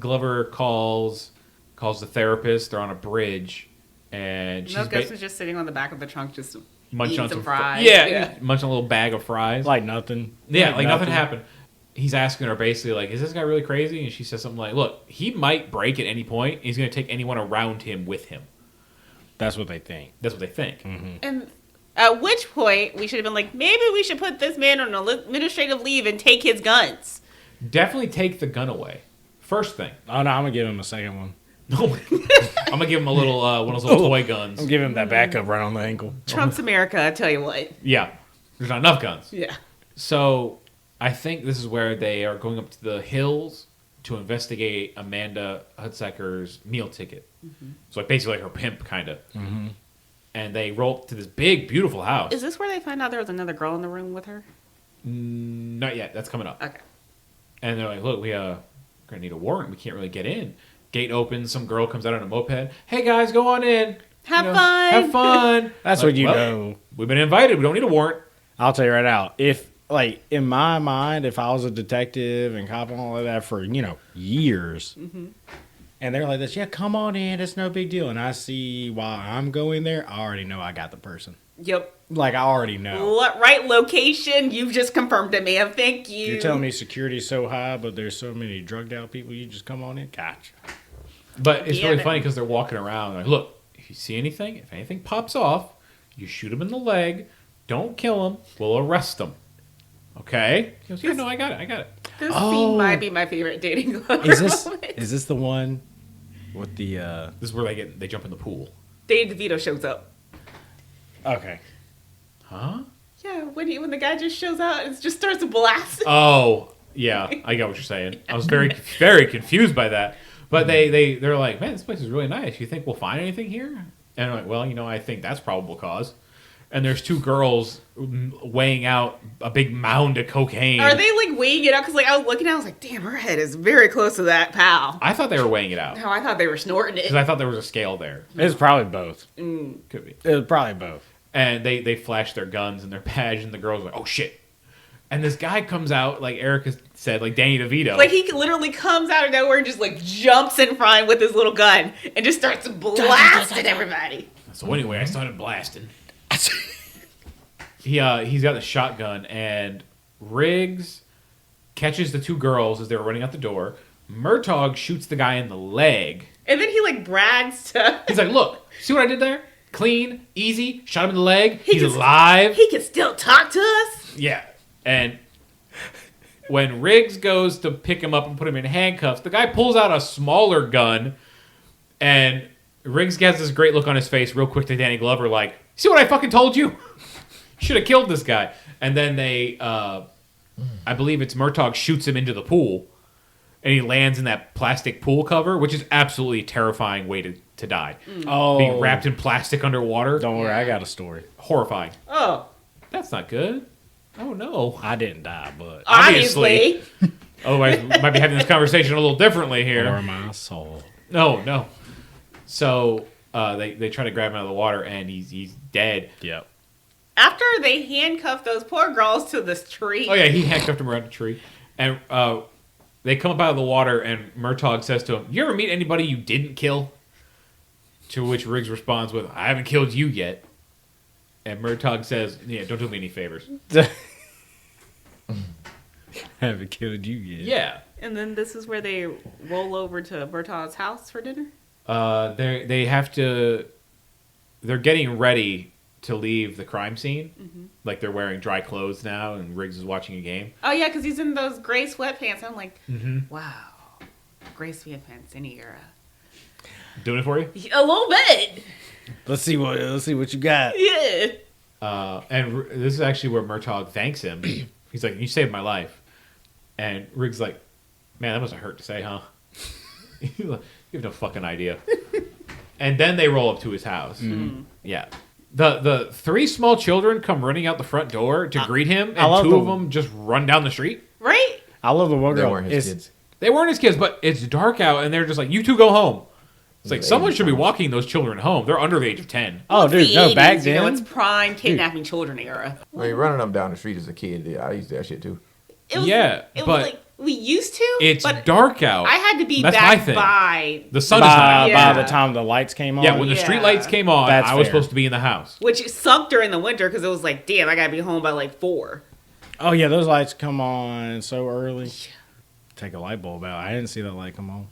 Glover calls the therapist. They're on a bridge, and she's Mel Gibson's just sitting on the back of the trunk, just munching eating on some fries. fries. Yeah, munching on a little bag of fries. Like nothing. Yeah, like nothing happened. He's asking her basically, like, is this guy really crazy? And she says something like, look, he might break at any point. He's going to take anyone around him with him. That's what they think. That's what they think. And at which point, we should have been like, maybe we should put this man on administrative leave and take his guns. Definitely take the gun away. First thing. Oh no, I'm gonna give him a second one. I'm going to give him a little, one of those little toy guns. I'm giving him that backup right on the ankle. Trump's America, I tell you what. Yeah. There's not enough guns. Yeah. So I think this is where they are going up to the hills to investigate Amanda Hudsacker's meal ticket. So like basically like her pimp, kind of. And they roll up to this big, beautiful house. Is this where they find out there was another girl in the room with her? Not yet. That's coming up. Okay. And they're like, look, we're going to need a warrant. We can't really get in. Gate opens. Some girl comes out on a moped. Hey, guys, go on in. Have fun. Have fun. That's Like, what you well, know. We've been invited. We don't need a warrant. I'll tell you right now. If like in my mind, if I was a detective and cop and all of that for years, and they're like this, yeah, come on in, it's no big deal, and I see why I'm going there, I already know I got the person. Yep. Like I already know. Right location. You've just confirmed it, man. Thank you. You're telling me security's so high, but there's so many drugged out people. You just come on in, gotcha. But it's Yeah, really but- funny because they're walking around like, look, if you see anything, if anything pops off, you shoot him in the leg. Don't kill him. We'll arrest him. Okay? He goes, yeah, no, I got it. This Oh. scene might be my favorite dating Glover Is moment. this the one with the? This is where they jump in the pool. Dave DeVito shows up. Okay. Huh? Yeah, when the guy just shows out and just starts blasting. Oh, yeah. I got what you're saying. I was very, very confused by that. But they're like, man, this place is really nice. You think we'll find anything here? And I'm like, well, I think that's probable cause. and there's two girls weighing out a big mound of cocaine. Are they like weighing it out? Because like I was looking at it, I was like, damn, her head is very close to that pal. I thought they were weighing it out. No, I thought they were snorting it. Because I thought there was a scale there. It's probably both. Could be. It was probably both. And they flash their guns and their badge, and the girls are like, oh shit. And this guy comes out, like Erica said, like Danny DeVito. Like he literally comes out of nowhere and just like jumps in front with his little gun and just starts blasting everybody. So anyway, I started blasting. He's got the shotgun, and Riggs catches the two girls as they were running out the door. Murtaugh shoots the guy in the leg. And then he like brags to... He's like, look, see what I did there? Clean, easy, shot him in the leg. He's alive. He can still talk to us. Yeah. And when Riggs goes to pick him up and put him in handcuffs, the guy pulls out a smaller gun, and Riggs gets this great look on his face real quick to Danny Glover, like, see what I fucking told you? Should have killed this guy. And then they, I believe it's Murtaugh shoots him into the pool, and he lands in that plastic pool cover, which is absolutely a terrifying way to die. Oh. Being wrapped in plastic underwater. Don't worry, I got a story. Horrifying. Oh. That's not good. Oh, no. I didn't die, but... Obviously. Otherwise, we might be having this conversation a little differently here. For my soul. No. So they try to grab him out of the water, and he's dead. Yep. After they handcuff those poor girls to this tree. Oh, yeah, he handcuffed him around a tree. And they come up out of the water, and Murtaugh says to him, you ever meet anybody you didn't kill? To which Riggs responds with, I haven't killed you yet. And Murtaugh says, yeah, don't do me any favors. Haven't killed you yet. Yeah. And then this is where they roll over to Murtaugh's house for dinner? They have to... They're getting ready to leave the crime scene. Mm-hmm. Like, they're wearing dry clothes now, and Riggs is watching a game. Oh, yeah, because he's in those gray sweatpants. I'm like, mm-hmm. Wow. Gray sweatpants, any era. Doing it for you? A little bit. Let's see what you got. Yeah. And this is actually where Murtaugh thanks him. He's like, you saved my life. And Riggs like, man, that must have hurt to say, huh? You have no fucking idea. And then they roll up to his house. Mm-hmm. Yeah. The three small children come running out the front door to greet him, and two of them just run down the street. Right? I love the one girl. They weren't his kids. They weren't his kids, but it's dark out, and they're just like, you two go home. It's like, someone should be walking those children home. They're under the age of 10. Oh, dude, the no, 80s, back then. You know, it's prime kidnapping children era. I mean, running them down the street as a kid, I used to do that shit too. It was, Yeah, it but was like, we used to, it's but dark out. I had to be That's back my thing. by... The sun is not out. Yeah. By the time the lights came on. Yeah, when the street lights came on, That's I was fair. supposed to be in the house. Which sucked during the winter because it was like, damn, I got to be home by like 4. Oh, yeah, those lights come on so early. Take a light bulb out. I didn't see that light come on.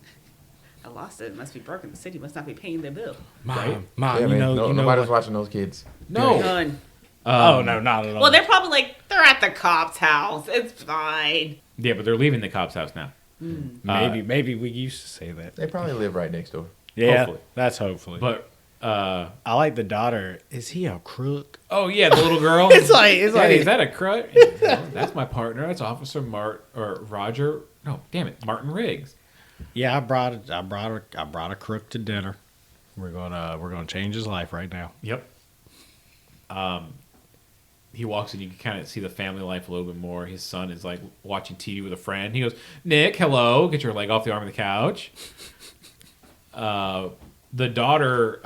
I lost it. It must be broken. The city must not be paying their bill. Mom, Yeah, you man, know nobody's what? watching those kids. No. None. Oh, no, not at all. Well, they're probably like, they're at the cop's house. It's fine. Yeah, but they're leaving the cop's house now. Maybe we used to say that. They probably live right next door. Yeah, Hopefully. that's hopefully. But, I like the daughter. Is he a crook? oh yeah, the little girl. It's like Daddy, is that a crook? No, that's my partner. That's Officer Roger. No, damn it, Martin Riggs. Yeah, I brought a crook to dinner. We're gonna change his life right now. Yep. He walks in, you can kind of see the family life a little bit more. His son is like watching TV with a friend. He goes, Nick, hello. Get your leg off the arm of the couch. The daughter,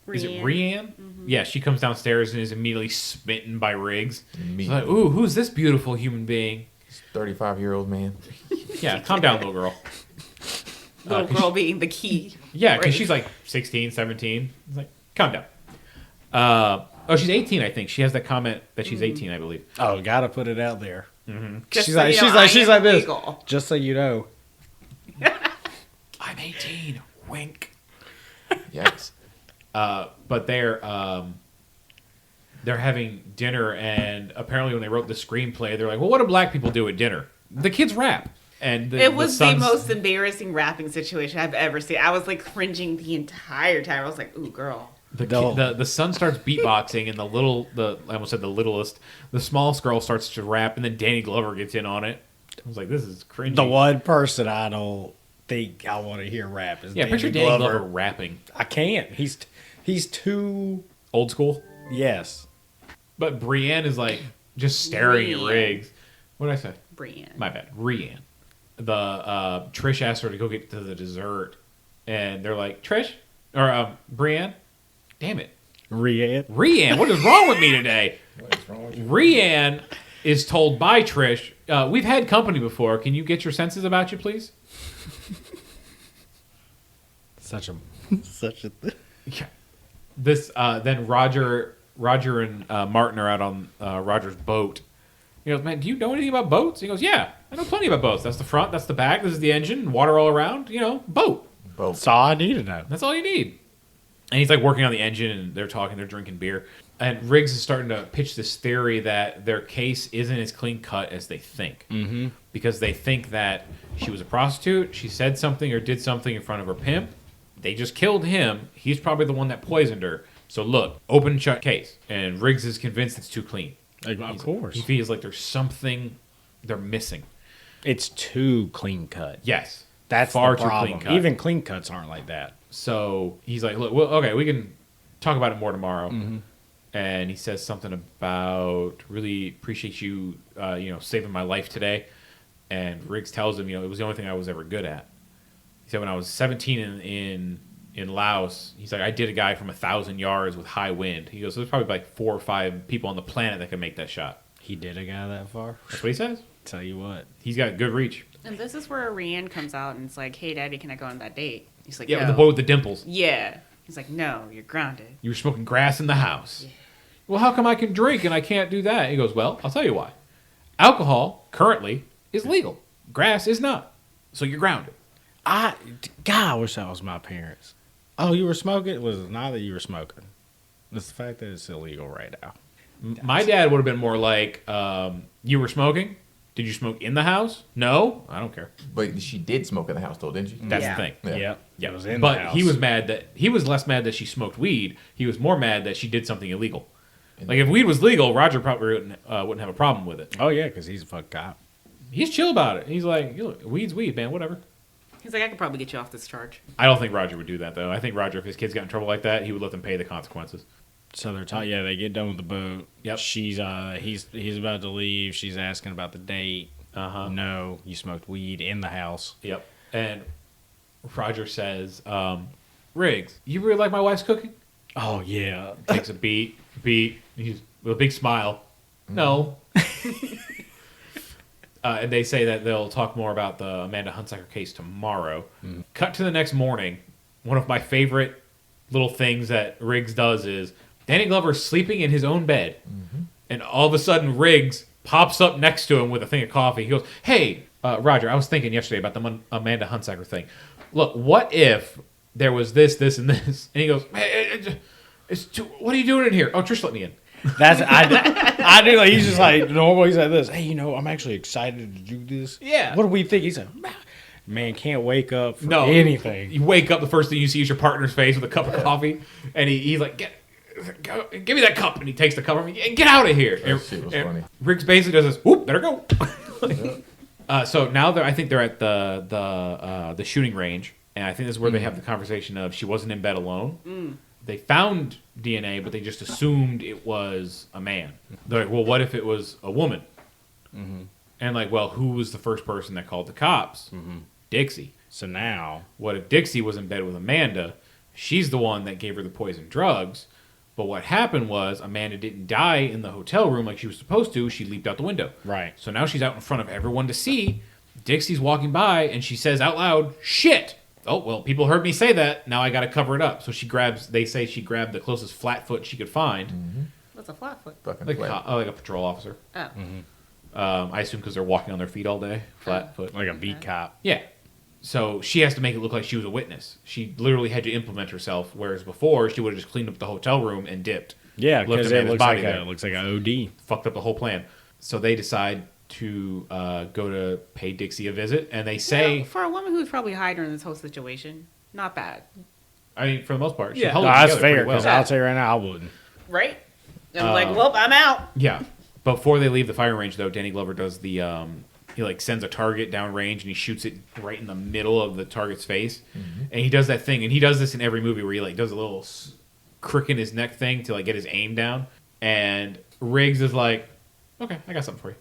is it Rianne? Mm-hmm. Yeah, she comes downstairs and is immediately smitten by Riggs. She's like, ooh, who's this beautiful human being? 35-year-old man. Yeah, calm down, little girl. Little girl being the key. Yeah, because she's like 16, 17. It's like, calm down. Oh, she's 18, I think. She has that comment that she's 18, I believe. Oh, gotta put it out there. Mm-hmm. She's like this. Just so you know. I'm 18. Wink. Yikes. But they're having dinner, and apparently when they wrote the screenplay, they're like, well, what do black people do at dinner? The kids rap. And it was the most embarrassing rapping situation I've ever seen. I was like cringing the entire time. I was like, ooh, girl. The son starts beatboxing, and I almost said the littlest, the smallest girl starts to rap, and then Danny Glover gets in on it. I was like, this is cringy. The one person I don't think I want to hear rap is picture Danny Glover rapping. I can't. He's too old school. Yes. But Brienne is like just staring at Riggs. What did I say? Brienne. My bad. Rianne. The Trish asked her to go get to the dessert, and they're like, Trish or Brienne. Damn it, Rianne. What is wrong with me today? What is wrong with you? Rianne is told by Trish, we've had company before. Can you get your senses about you, please? Such a thing. Yeah. This then Roger and Martin are out on Roger's boat. He goes, man, do you know anything about boats? He goes, yeah, I know plenty about boats. That's the front, that's the back, this is the engine, water all around. Boat. That's all I need to know. That's all you need. And he's like working on the engine, and they're talking, they're drinking beer. And Riggs is starting to pitch this theory that their case isn't as clean cut as they think. Mm-hmm. Because they think that she was a prostitute, she said something or did something in front of her pimp. They just killed him. He's probably the one that poisoned her. So look, open and shut case. And Riggs is convinced it's too clean. Of course. He feels like there's something they're missing. It's too clean cut. Yes. That's far the too problem. clean cut. Even clean cuts aren't like that. So he's like, look, well, okay, we can talk about it more tomorrow. Mm-hmm. And he says something about, really appreciate you, saving my life today. And Riggs tells him, it was the only thing I was ever good at. He said when I was 17 in Laos, he's like, I did a guy from 1,000 yards with high wind. He goes, there's probably like 4 or 5 people on the planet that can make that shot. He did a guy that far? That's what he says. Tell you what. He's got good reach. And this is where Rianne comes out and it's like, hey, Daddy, can I go on that date? He's like, Yeah, no. with the boy with the dimples. Yeah. He's like, no, you're grounded. You were smoking grass in the house. Yeah. Well, how come I can drink and I can't do that? He goes, well, I'll tell you why. Alcohol, currently, is legal. Grass is not. So you're grounded. I wish that was my parents. Oh, you were smoking? It was not that you were smoking. It's the fact that it's illegal right now. My dad would have been more like, you were smoking? Did you smoke in the house? No? I don't care. But she did smoke in the house, though, didn't she? That's the thing. Yeah. Yeah. It was in but the house. he was less mad that she smoked weed. He was more mad that she did something illegal. Like, if weed was legal, Roger probably wouldn't have a problem with it. Oh, yeah, because he's a fuck cop. He's chill about it. He's like, look, weed's weed, man, whatever. He's like, I could probably get you off this charge. I don't think Roger would do that, though. I think Roger, if his kids got in trouble like that, he would let them pay the consequences. So they're talking. Yeah, they get done with the boat. Yep. He's about to leave. She's asking about the date. Uh-huh. No, you smoked weed in the house. Yep. And Roger says, Riggs, you really like my wife's cooking? Oh, yeah. Takes a beat. He's with a big smile. No. And they say that they'll talk more about the Amanda Hunsaker case tomorrow. Mm. Cut to the next morning. One of my favorite little things that Riggs does is Danny Glover's sleeping in his own bed. Mm-hmm. And all of a sudden, Riggs pops up next to him with a thing of coffee. He goes, hey, Roger, I was thinking yesterday about the Amanda Hunsaker thing. Look, what if there was this, and this? And he goes, hey, what are you doing in here? Oh, Trish let me in. I do. Like, he's just like normal. He's like this. Hey, I'm actually excited to do this. Yeah. What do we think? He's like, man, can't wake up for anything. You wake up, the first thing you see is your partner's face with a cup of coffee, and he's like, give me that cup, and he takes the cup from me and get out of here. That shit was funny. Riggs basically does this. Whoop, better go. So now I think they're at the shooting range, and I think this is where they have the conversation of she wasn't in bed alone. Mm. They found DNA, but they just assumed it was a man. They're like, well, what if it was a woman? Mm-hmm. And like, well, who was the first person that called the cops? Mm-hmm. Dixie. So now, what if Dixie was in bed with Amanda? She's the one that gave her the poison drugs. But what happened was Amanda didn't die in the hotel room like she was supposed to. She leaped out the window. Right. So now she's out in front of everyone to see. Dixie's walking by, and she says out loud, shit! Oh, well, people heard me say that. Now I got to cover it up. So they say she grabbed the closest flat foot she could find. Mm-hmm. What's a flat foot? Like a patrol officer. Oh. Mm-hmm. I assume because they're walking on their feet all day. Flat foot. Like a beat cop. Yeah. So she has to make it look like she was a witness. She literally had to implement herself, whereas before she would have just cleaned up the hotel room and dipped. Yeah, because it looks like an OD. Fucked up the whole plan. So they decide to go to pay Dixie a visit, and they say... for a woman who's probably hiding in this whole situation, not bad. I mean, for the most part. She held it that's fair, because I'll tell you right now, I wouldn't. Right? I'm like, well, I'm out. Yeah. Before they leave the firing range, though, Danny Glover does the... he sends a target down range, and he shoots it right in the middle of the target's face. Mm-hmm. And he does that thing, and he does this in every movie where he does a little crick in his neck thing to get his aim down. And Riggs is like, okay, I got something for you.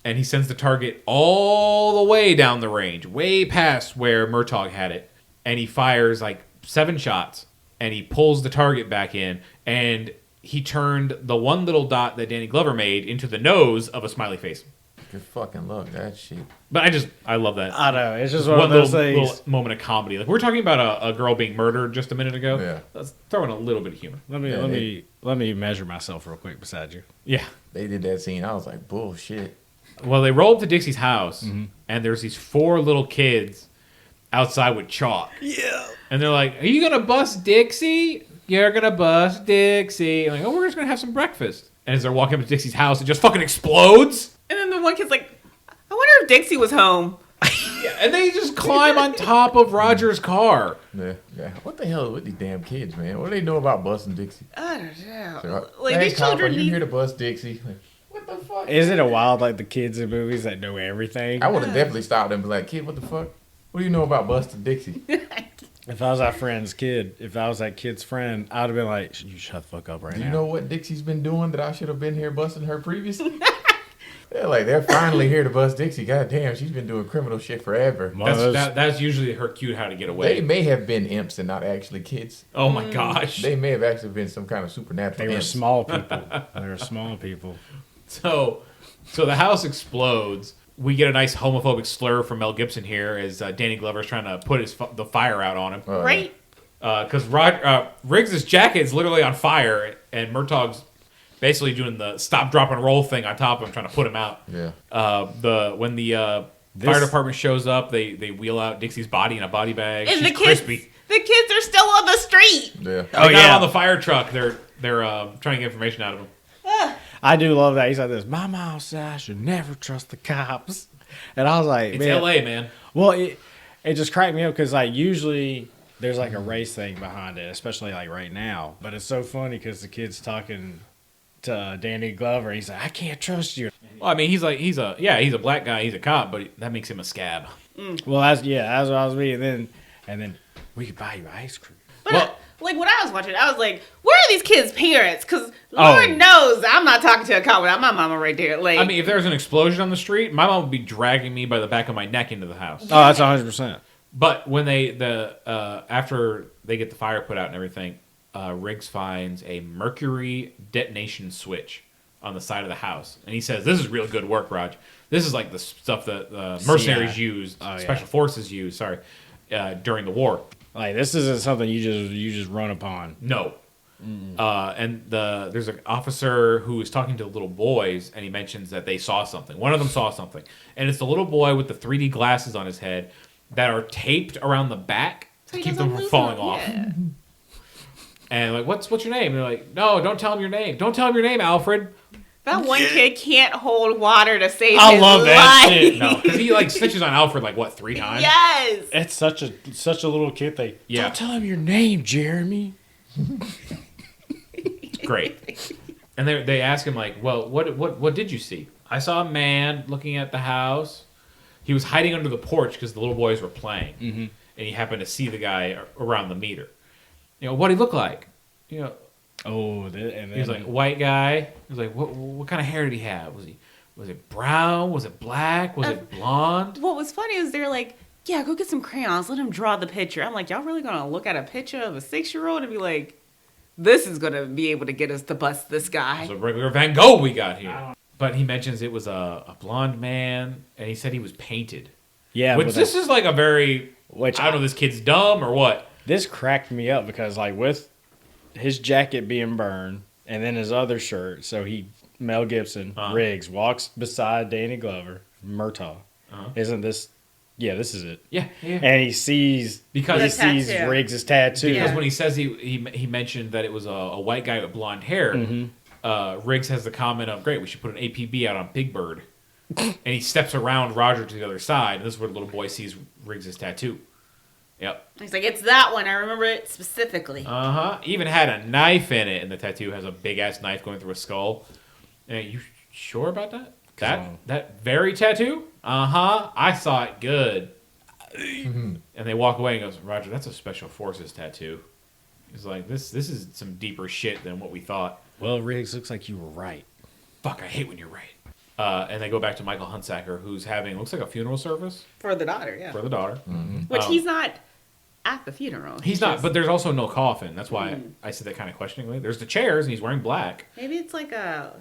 And he sends the target all the way down the range, way past where Murtaugh had it. And he fires like 7 shots. And he pulls the target back in. And he turned the one little dot that Danny Glover made into the nose of a smiley face. Good fucking luck, that shit. But I love that. I know. It's just one of those little things. moment of comedy. Like, we're talking about a girl being murdered just a minute ago. Yeah. Let's throw in a little bit of humor. Let me measure myself real quick beside you. Yeah. They did that scene. I was like, bullshit. Well, they roll up to Dixie's house, and there's these 4 little kids outside with chalk. Yeah. And they're like, are you going to bust Dixie? You're going to bust Dixie. I'm like, oh, we're just going to have some breakfast. And as they're walking up to Dixie's house, it just fucking explodes. And then the one kid's like, I wonder if Dixie was home. Yeah, and they just climb on top of Roger's car. Yeah. What the hell with these damn kids, man? What do they know about busting Dixie? I don't know. So, Like, hey, these cop, children are you need... here to bust Dixie? Like, what the fuck? Isn't it wild, like the kids in movies that know everything? I would have definitely stopped and be like, kid, what the fuck? What do you know about busting Dixie? If I was that friend's kid, if I was that kid's friend, I'd have been like, you shut the fuck up right Do now. you know what Dixie's been doing that I should have been here busting her previously? They're finally here to bust Dixie. God damn, she's been doing criminal shit forever. That's usually her cue how to get They away. may have been imps and not actually kids. Oh my gosh. They may have actually been some kind of supernatural They were imps. small people. They were small people. So the house explodes. We get a nice homophobic slur from Mel Gibson here as Danny Glover's trying to put the fire out on him. Oh, yeah. Right? Because Riggs' jacket is literally on fire, and Murtaugh's basically doing the stop, drop, and roll thing on top of him, trying to put him out. Yeah. When the fire department shows up, they wheel out Dixie's body in a body bag. And She's the kids, crispy. the kids are still on the street. Yeah. They got him on the fire truck. They're trying to get information out of him. I do love that. He's like this. My mom said I should never trust the cops. And I was like, It's man. L.A., man. Well, it just cracked me up because like usually there's like a race thing behind it, especially like right now. But it's so funny because the kid's talking to Danny Glover. He's like, I can't trust you. Well, I mean, he's a black guy. He's a cop, but that makes him a scab. Well, that's what I was reading. And then we could buy you ice cream. But Well- like when I was watching, I was like, "Where are these kids' parents?" Because Lord knows I'm not talking to a cop without my mama right there. Like, I mean, if there was an explosion on the street, my mom would be dragging me by the back of my neck into the house. Oh, that's 100%. But when after they get the fire put out and everything, Riggs finds a mercury detonation switch on the side of the house, and he says, "This is real good work, Raj. This is like the stuff that mercenaries used, special forces used. Sorry, during the war." Like this isn't something you just run upon. No. And there's an officer who is talking to little boys, and he mentions that they saw something. One of them saw something, and it's the little boy with the 3D glasses on his head that are taped around the back to keep them from falling off. Yeah. And like, what's your name? And they're like, no, don't tell him your name. Don't tell him your name, Alfred. That one kid can't hold water to save I his love that life. shit. No, because he like snitches on Alfred like what 3 times? Yes. It's such a little kid thing. Yeah. Don't tell him your name, Jeremy. Great. And they ask him like, well, what did you see? I saw a man looking at the house. He was hiding under the porch because the little boys were playing, and he happened to see the guy around the meter. You know, what did he look like? You know, Oh, and then he was like white guy. He was like, what kind of hair did he have? Was it brown? Was it black? Was it blonde? What was funny is they're like, "Yeah, go get some crayons. Let him draw the picture." I'm like, y'all really gonna look at a picture of a 6-year-old and be like, "This is gonna be able to get us to bust this guy." It's a regular Van Gogh we got here. But he mentions it was a blonde man, and he said he was painted. yeah, Which but this is like a very, which I don't know, this kid's dumb or what. This cracked me up because like with his jacket being burned and then his other shirt, so Mel Gibson Riggs walks beside Danny Glover, Murtaugh. Isn't this? Yeah, this is it. Yeah. And he sees Because tattoo. Riggs' tattoo. Because Yeah. when he says he mentioned that it was a white guy with blonde hair, Riggs has the comment of, great, we should put an APB out on Big Bird. And he steps around Roger to the other side, and this is where the little boy sees Riggs' tattoo. Yep. He's like, "It's that one. I remember it specifically." Even had a knife in it, and the tattoo has a big-ass knife going through a skull. You sure about that? That very tattoo? I saw it good. And they walk away and goes, Roger, that's a special forces tattoo. He's like, this is some deeper shit than what we thought. Well, Riggs, looks like you were right. Fuck, I hate when you're right. And they go back to Michael Hunsaker, who's having, looks like a funeral service For the daughter, yeah. for the daughter. Which he's not at the funeral. He's not, but there's also no coffin. That's why Mm. I said that kind of questioningly. There's the chairs, and he's wearing black. Maybe it's like the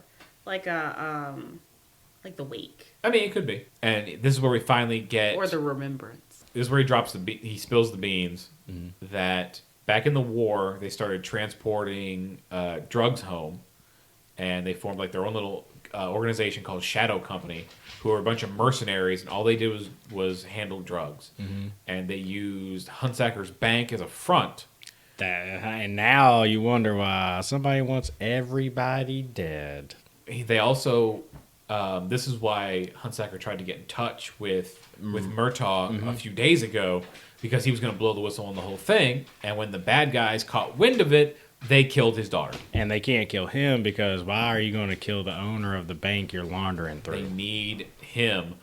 wake. I mean, it could be. And this is where we finally get... Or the remembrance. This is where he drops he spills the beans that back in the war, they started transporting drugs home, and they formed like their own little organization called Shadow Company, who were a bunch of mercenaries, and all they did was handle drugs. And they used Hunsaker's bank as a front. And now you wonder why somebody wants everybody dead. They also, this is why Hunsaker tried to get in touch with Murtaugh a few days ago, because he was going to blow the whistle on the whole thing. And when the bad guys caught wind of it, they killed his daughter. And they can't kill him because why are you going to kill the owner of the bank you're laundering through? They need him.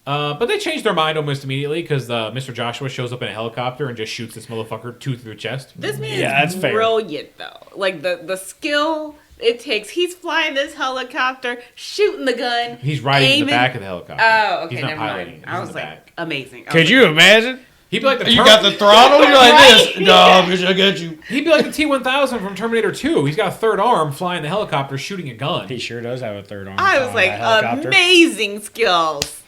But they changed their mind almost immediately because Mr. Joshua shows up in a helicopter and just shoots this motherfucker through the chest. This man that's is fair. brilliant, though. Like, the skill it takes. He's flying this helicopter, shooting the gun. He's riding in aiming. the back of the helicopter. Oh, okay, He's not never piloting. mind. He's I in was the like, back. amazing. Could you imagine? He'd be like the You got the throttle? You're like this. No, bitch, I got you. He'd be like the T-1000 from Terminator 2. He's got a third arm flying the helicopter, shooting a gun. He sure does have a third arm. I was like, amazing skills.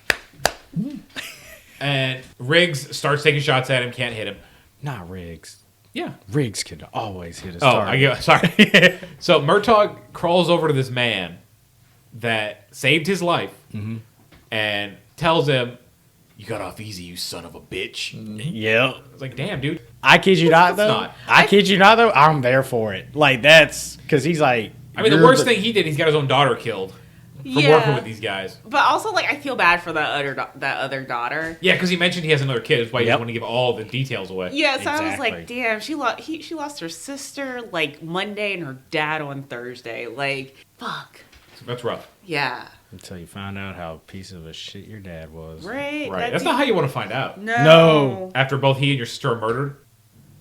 And Riggs starts taking shots at him, can't hit him. Not Riggs. Yeah. Riggs could always hit a Oh, target. sorry. So Murtaugh crawls over to this man that saved his life and tells him, "You got off easy, you son of a bitch." Yeah. It's like, damn, dude. I kid you not, It's though. not. I kid you not, though. I'm there for it. Like, that's because he's like. I mean, the worst thing he did, he's got his own daughter killed from working with these guys. But also, like, I feel bad for that other daughter. Yeah, because he mentioned he has another kid. That's why he Yep. doesn't want to give all the details away. Yeah, so I was Exactly. like, damn, she lost her sister, like, Monday and her dad on Thursday. Like, fuck. That's rough. Yeah. Until you find out how piece of a shit your dad was. Right. Right. That's not how you want to find out. No. After both he and your sister are murdered.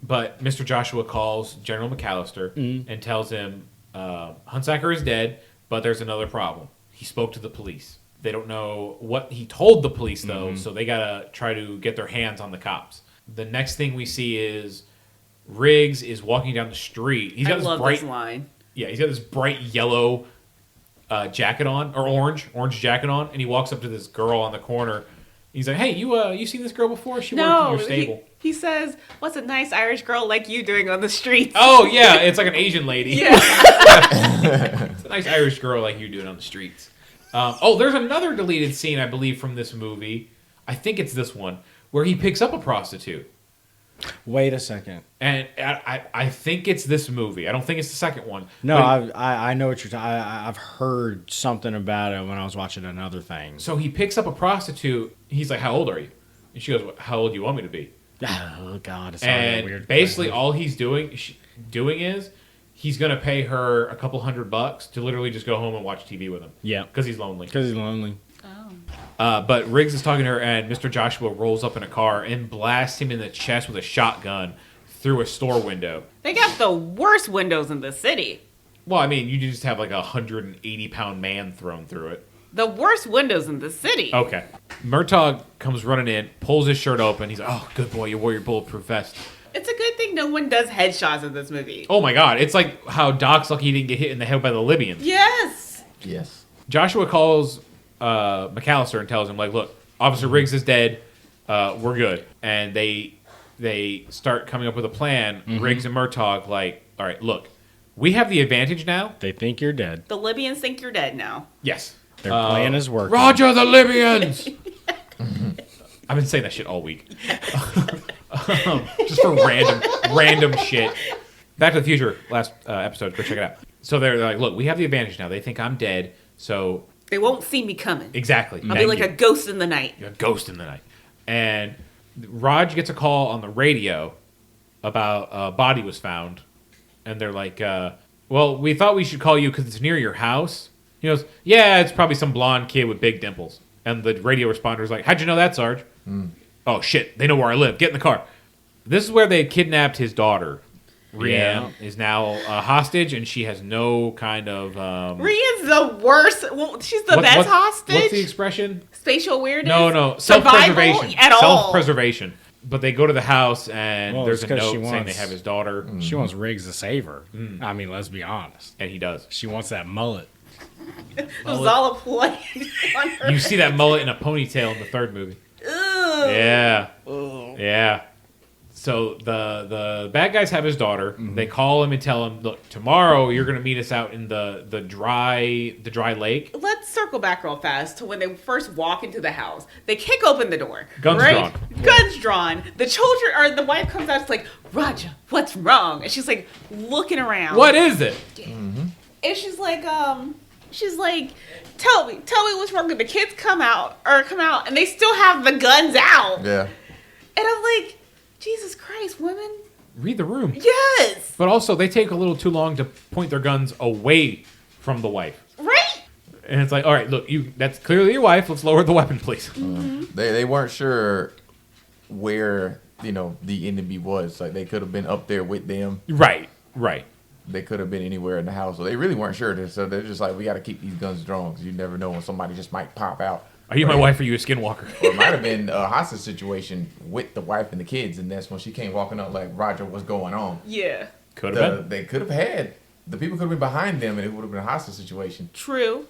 But Mr. Joshua calls General McAllister and tells him Hunsaker is dead, but there's another problem. He spoke to the police. They don't know what he told the police, though, so they got to try to get their hands on the cops. The next thing we see is Riggs is walking down the street. He's got I this love bright, this line. yeah, he's got this bright yellow jacket on, or orange jacket on, and he walks up to this girl on the corner. He's like, "Hey, you seen this girl before? She worked in your stable." He says, "What's a nice Irish girl like you doing on the streets?" Oh yeah, it's like an Asian lady. Yeah. It's a nice Irish girl like you doing on the streets. There's another deleted scene, I believe, from this movie. I think it's this one where he picks up a prostitute. Wait a second. And I think it's this movie. I don't think it's the second one. No, But- I know what you're talking. I've heard something about it when I was watching another thing. So he picks up a prostitute. He's like, "How old are you?" And she goes, "How old do you want me to be?" Oh God, it's already a And weird. basically, all he's doing is he's gonna pay her a couple $100 to literally just go home and watch TV with him. Yeah, Because he's lonely. because he's lonely. But Riggs is talking to her, and Mr. Joshua rolls up in a car and blasts him in the chest with a shotgun through a store window. They got the worst windows in the city. Well, I mean, you just have like a 180-pound man thrown through it. The worst windows in the city. Okay. Murtaugh comes running in, pulls his shirt open. He's like, "Oh, good boy, you wore your bulletproof vest." It's a good thing no one does headshots in this movie. Oh my God, it's like how Doc's lucky he didn't get hit in the head by the Libyans. Yes. Yes. Joshua calls McAllister and tells him, like, "Look, Officer Riggs is dead. We're good." And they start coming up with a plan. Riggs and Murtaugh, like, "All right, look, we have the advantage now." They think you're dead. The Libyans think you're dead now. Yes. Their plan is working. Roger the Libyans! I've been saying that shit all week. Just for random shit. Back to the Future, last episode. Go check it out. So they're like, "Look, we have the advantage now. They think I'm dead, so..." They won't see me coming. Exactly. I'll be like a ghost in the night. You're a ghost in the night. And Raj gets a call on the radio about a body was found. And they're like, "Well, we thought we should call you because it's near your house." He goes, "Yeah, it's probably some blonde kid with big dimples." And the radio responder's like, "How'd you know that, Sarge?" Oh, shit. They know where I live. Get in the car. This is where they kidnapped his daughter, Rianne is now a hostage, and she has no kind of. Rianne's the worst. Well, she's the best hostage. What's the expression? Spatial awareness. No. Self-preservation. Self-preservation. But they go to the house, and there's a note saying they have his daughter. She wants Riggs to save her. I mean, let's be honest. And he does. She wants that mullet. It was all a play on her. You see that mullet in a ponytail in the third movie. Ugh. Yeah. Ugh. Yeah. So the bad guys have his daughter. They call him and tell him, "Look, tomorrow you're going to meet us out in the dry lake." Let's circle back real fast to when they first walk into the house. They kick open the door. Guns drawn. Guns drawn. The children or the wife comes out. It's like, Roger, what's wrong? And she's like looking around. What is it? And she's like, tell me what's wrong. And the kids come out, and they still have the guns out. Yeah. And I'm like, Jesus Christ, women. Read the room. Yes. But also, they take a little too long to point their guns away from the wife. Right? And it's like, all right, look, that's clearly your wife. Let's lower the weapon, please. They weren't sure where, the enemy was. Like, they could have been up there with them. Right. They could have been anywhere in the house. So they really weren't sure. So they're just like, we got to keep these guns drawn because you never know when somebody just might pop out. Are you my wife or are you a skinwalker? Or it might have been a hostage situation with the wife and the kids, and that's when she came walking up like, Roger, what's going on? Yeah. Could have been. They could have had. The people could have been behind them, and it would have been a hostage situation. True.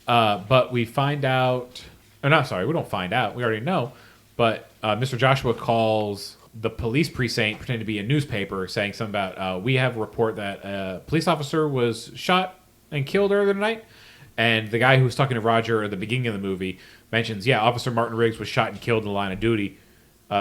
But we find out... we don't find out. We already know. But Mr. Joshua calls the police precinct, pretending to be a newspaper, saying something about, we have a report that a police officer was shot and killed earlier tonight. And the guy who was talking to Roger at the beginning of the movie mentions, Officer Martin Riggs was shot and killed in the line of duty.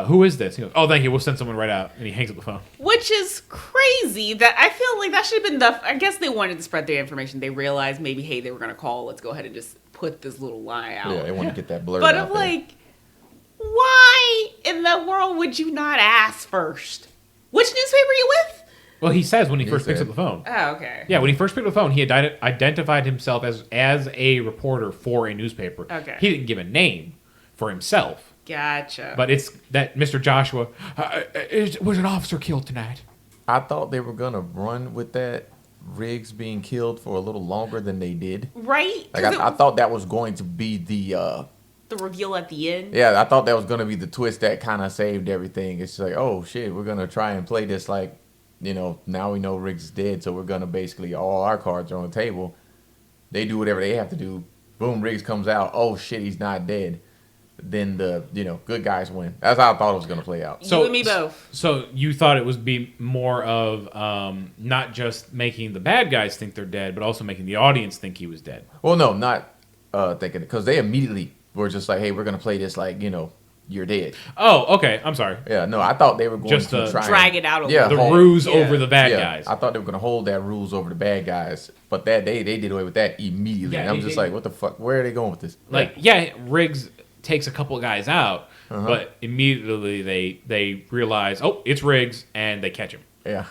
Who is this? He goes, oh, thank you. We'll send someone right out. And he hangs up the phone. Which is crazy. That I feel like that should have been I guess they wanted to spread their information. They realized maybe, hey, they were going to call. Let's go ahead and just put this little lie out. Yeah, they want to get that blurred But out I'm there. like, why in the world would you not ask first? Which newspaper are you with? Well, he says when he first picks up the phone. Oh, okay. Yeah, when he first picked up the phone, he identified himself as a reporter for a newspaper. Okay. He didn't give a name for himself. Gotcha. But it's that Mr. Joshua, was an officer killed tonight? I thought they were going to run with that Riggs being killed for a little longer than they did. Right? Like I thought that was going to be the reveal at the end. Yeah, I thought that was going to be the twist that kind of saved everything. It's like, oh shit, we're going to try and play this like, now we know Riggs is dead, so we're going to basically, all our cards are on the table. They do whatever they have to do. Boom, Riggs comes out. Oh shit, he's not dead. Then the, good guys win. That's how I thought it was going to play out. You and me both. So you thought it would be more of not just making the bad guys think they're dead, but also making the audience think he was dead. Well, no, not thinking, because they immediately were just like, hey, we're going to play this like, you're dead. Oh, okay. I'm sorry. Yeah, no, I thought they were going just to try drag it out a little. The ruse over the bad guys. I thought they were going to hold that rules over the bad guys, but that they did away with that immediately. Yeah, and I'm just like, what the fuck? Where are they going with this? Like, Riggs takes a couple of guys out, but immediately they realize, oh, it's Riggs, and they catch him. Yeah.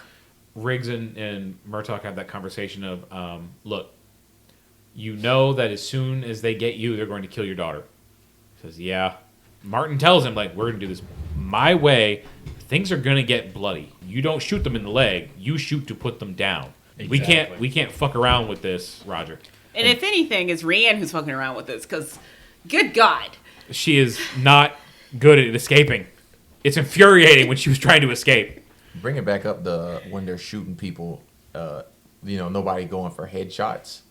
Riggs and Murtaugh have that conversation of, look, you know that as soon as they get you, they're going to kill your daughter. He says, yeah. Martin tells him, like, we're going to do this my way. Things are going to get bloody. You don't shoot them in the leg. You shoot to put them down. Exactly. We can't fuck around with this, Roger. And if anything, it's Rianne who's fucking around with this, because, good God. She is not good at escaping. It's infuriating when she was trying to escape. Bring it back up when they're shooting people, nobody going for headshots.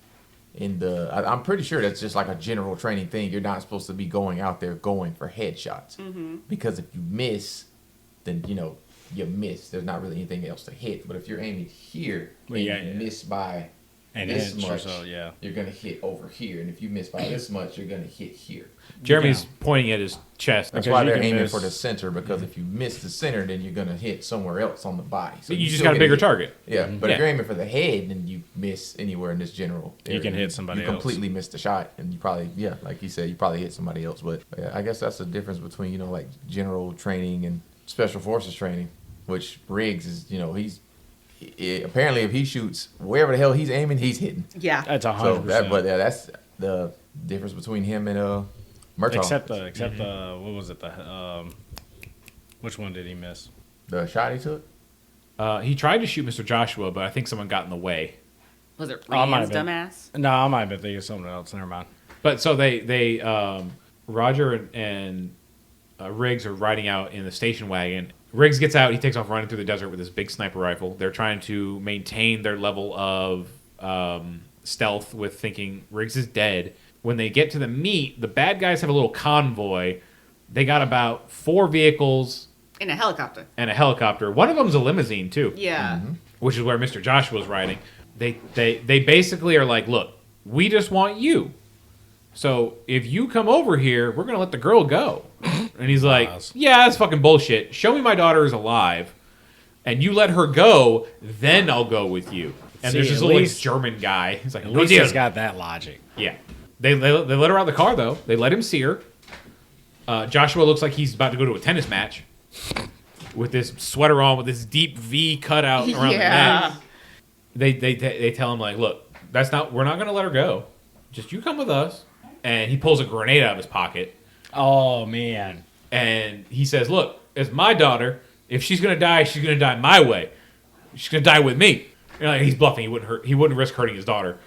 I'm pretty sure that's just like a general training thing. You're not supposed to be going out there going for headshots. Because if you miss, then, you miss. There's not really anything else to hit. But if you're aiming here and you miss by this much, you're going to hit over here. And if you miss by this much, you're going to hit here. Jeremy's pointing at his chest. That's why they're aiming for the center, because if you miss the center, then you're going to hit somewhere else on the body. So you just got a bigger target. Yeah, but if you're aiming for the head and you miss anywhere in this general area, you can hit somebody else. You completely missed the shot, and you probably, like you said, you probably hit somebody else. But I guess that's the difference between, like general training and special forces training, which Riggs is, apparently if he shoots wherever the hell he's aiming, he's hitting. Yeah. That's 100%. But that's the difference between him and Murtaugh. Except what was it? Which one did he miss? The shot he took? He tried to shoot Mr. Joshua, but I think someone got in the way. Was it I might Rand's have been. dumbass? No, I might have been thinking of something else. Never mind. But so they Roger and Riggs are riding out in the station wagon. Riggs gets out. He takes off running through the desert with his big sniper rifle. They're trying to maintain their level of stealth with thinking Riggs is dead. When they get to the meet, the bad guys have a little convoy. They got about 4 vehicles In a helicopter. and a helicopter. One of them's a limousine too, Yeah. which is where Mr. Joshua's riding. They basically are like, look, we just want you. So if you come over here, we're gonna let the girl go. And he's like, Nice. yeah, that's fucking bullshit. Show me my daughter is alive, and you let her go, then I'll go with you. And See, there's this at little least- German guy. He's like, At no least deal. he's got that logic. Yeah. They let her out of the car, though. They let him see her. Joshua looks like he's about to go to a tennis match with this sweater on, with this deep V cutout around the neck. They tell him, like, look, we're not going to let her go. Just you come with us. And he pulls a grenade out of his pocket. Oh, man. And he says, look, it's my daughter. If she's going to die, she's going to die my way. She's going to die with me. You know, he's bluffing. He wouldn't risk hurting his daughter.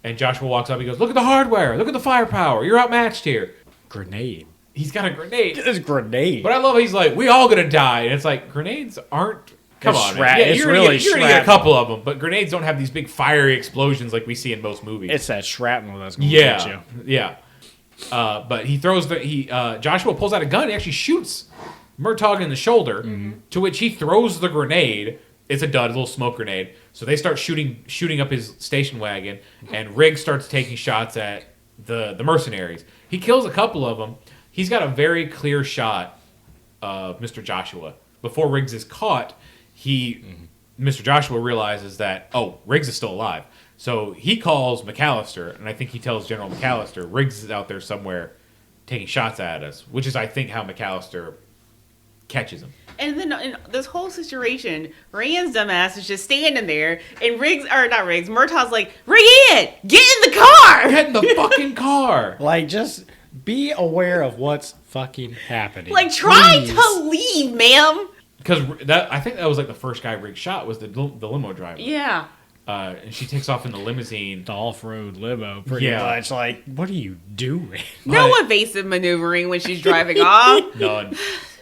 And Joshua walks up. He goes, look at the hardware. Look at the firepower. You're outmatched here. Grenade. He's got a grenade. It's grenade. But I love he's like, we all going to die. And it's like, grenades aren't... Come It's on, shrap- man. Yeah, it's you're really going to get a shrapnel. couple of them. But grenades don't have these big fiery explosions like we see in most movies. It's that shrapnel that's going to get you. Yeah. But he throws Joshua pulls out a gun and actually shoots Murtaugh in the shoulder, to which he throws the grenade. It's a dud, a little smoke grenade. So they start shooting up his station wagon, and Riggs starts taking shots at the mercenaries. He kills a couple of them. He's got a very clear shot of Mr. Joshua. Before Riggs is caught, Mr. Joshua realizes that, Riggs is still alive. So he calls McAllister, and I think he tells General McAllister, Riggs is out there somewhere taking shots at us, which is, I think, how McAllister catches him. And then in this whole situation, Rand's dumbass is just standing there, and Murtaugh's like, ring in! Get in the car! Get in the fucking car! Like, just be aware of what's fucking happening. Like, try Please. to leave, ma'am! Because I think that was like the first guy Riggs shot was the limo driver. Yeah. And she takes off in the limousine. The off-road limo, pretty Yeah. much. Like, what are you doing? No evasive maneuvering when she's driving off. None.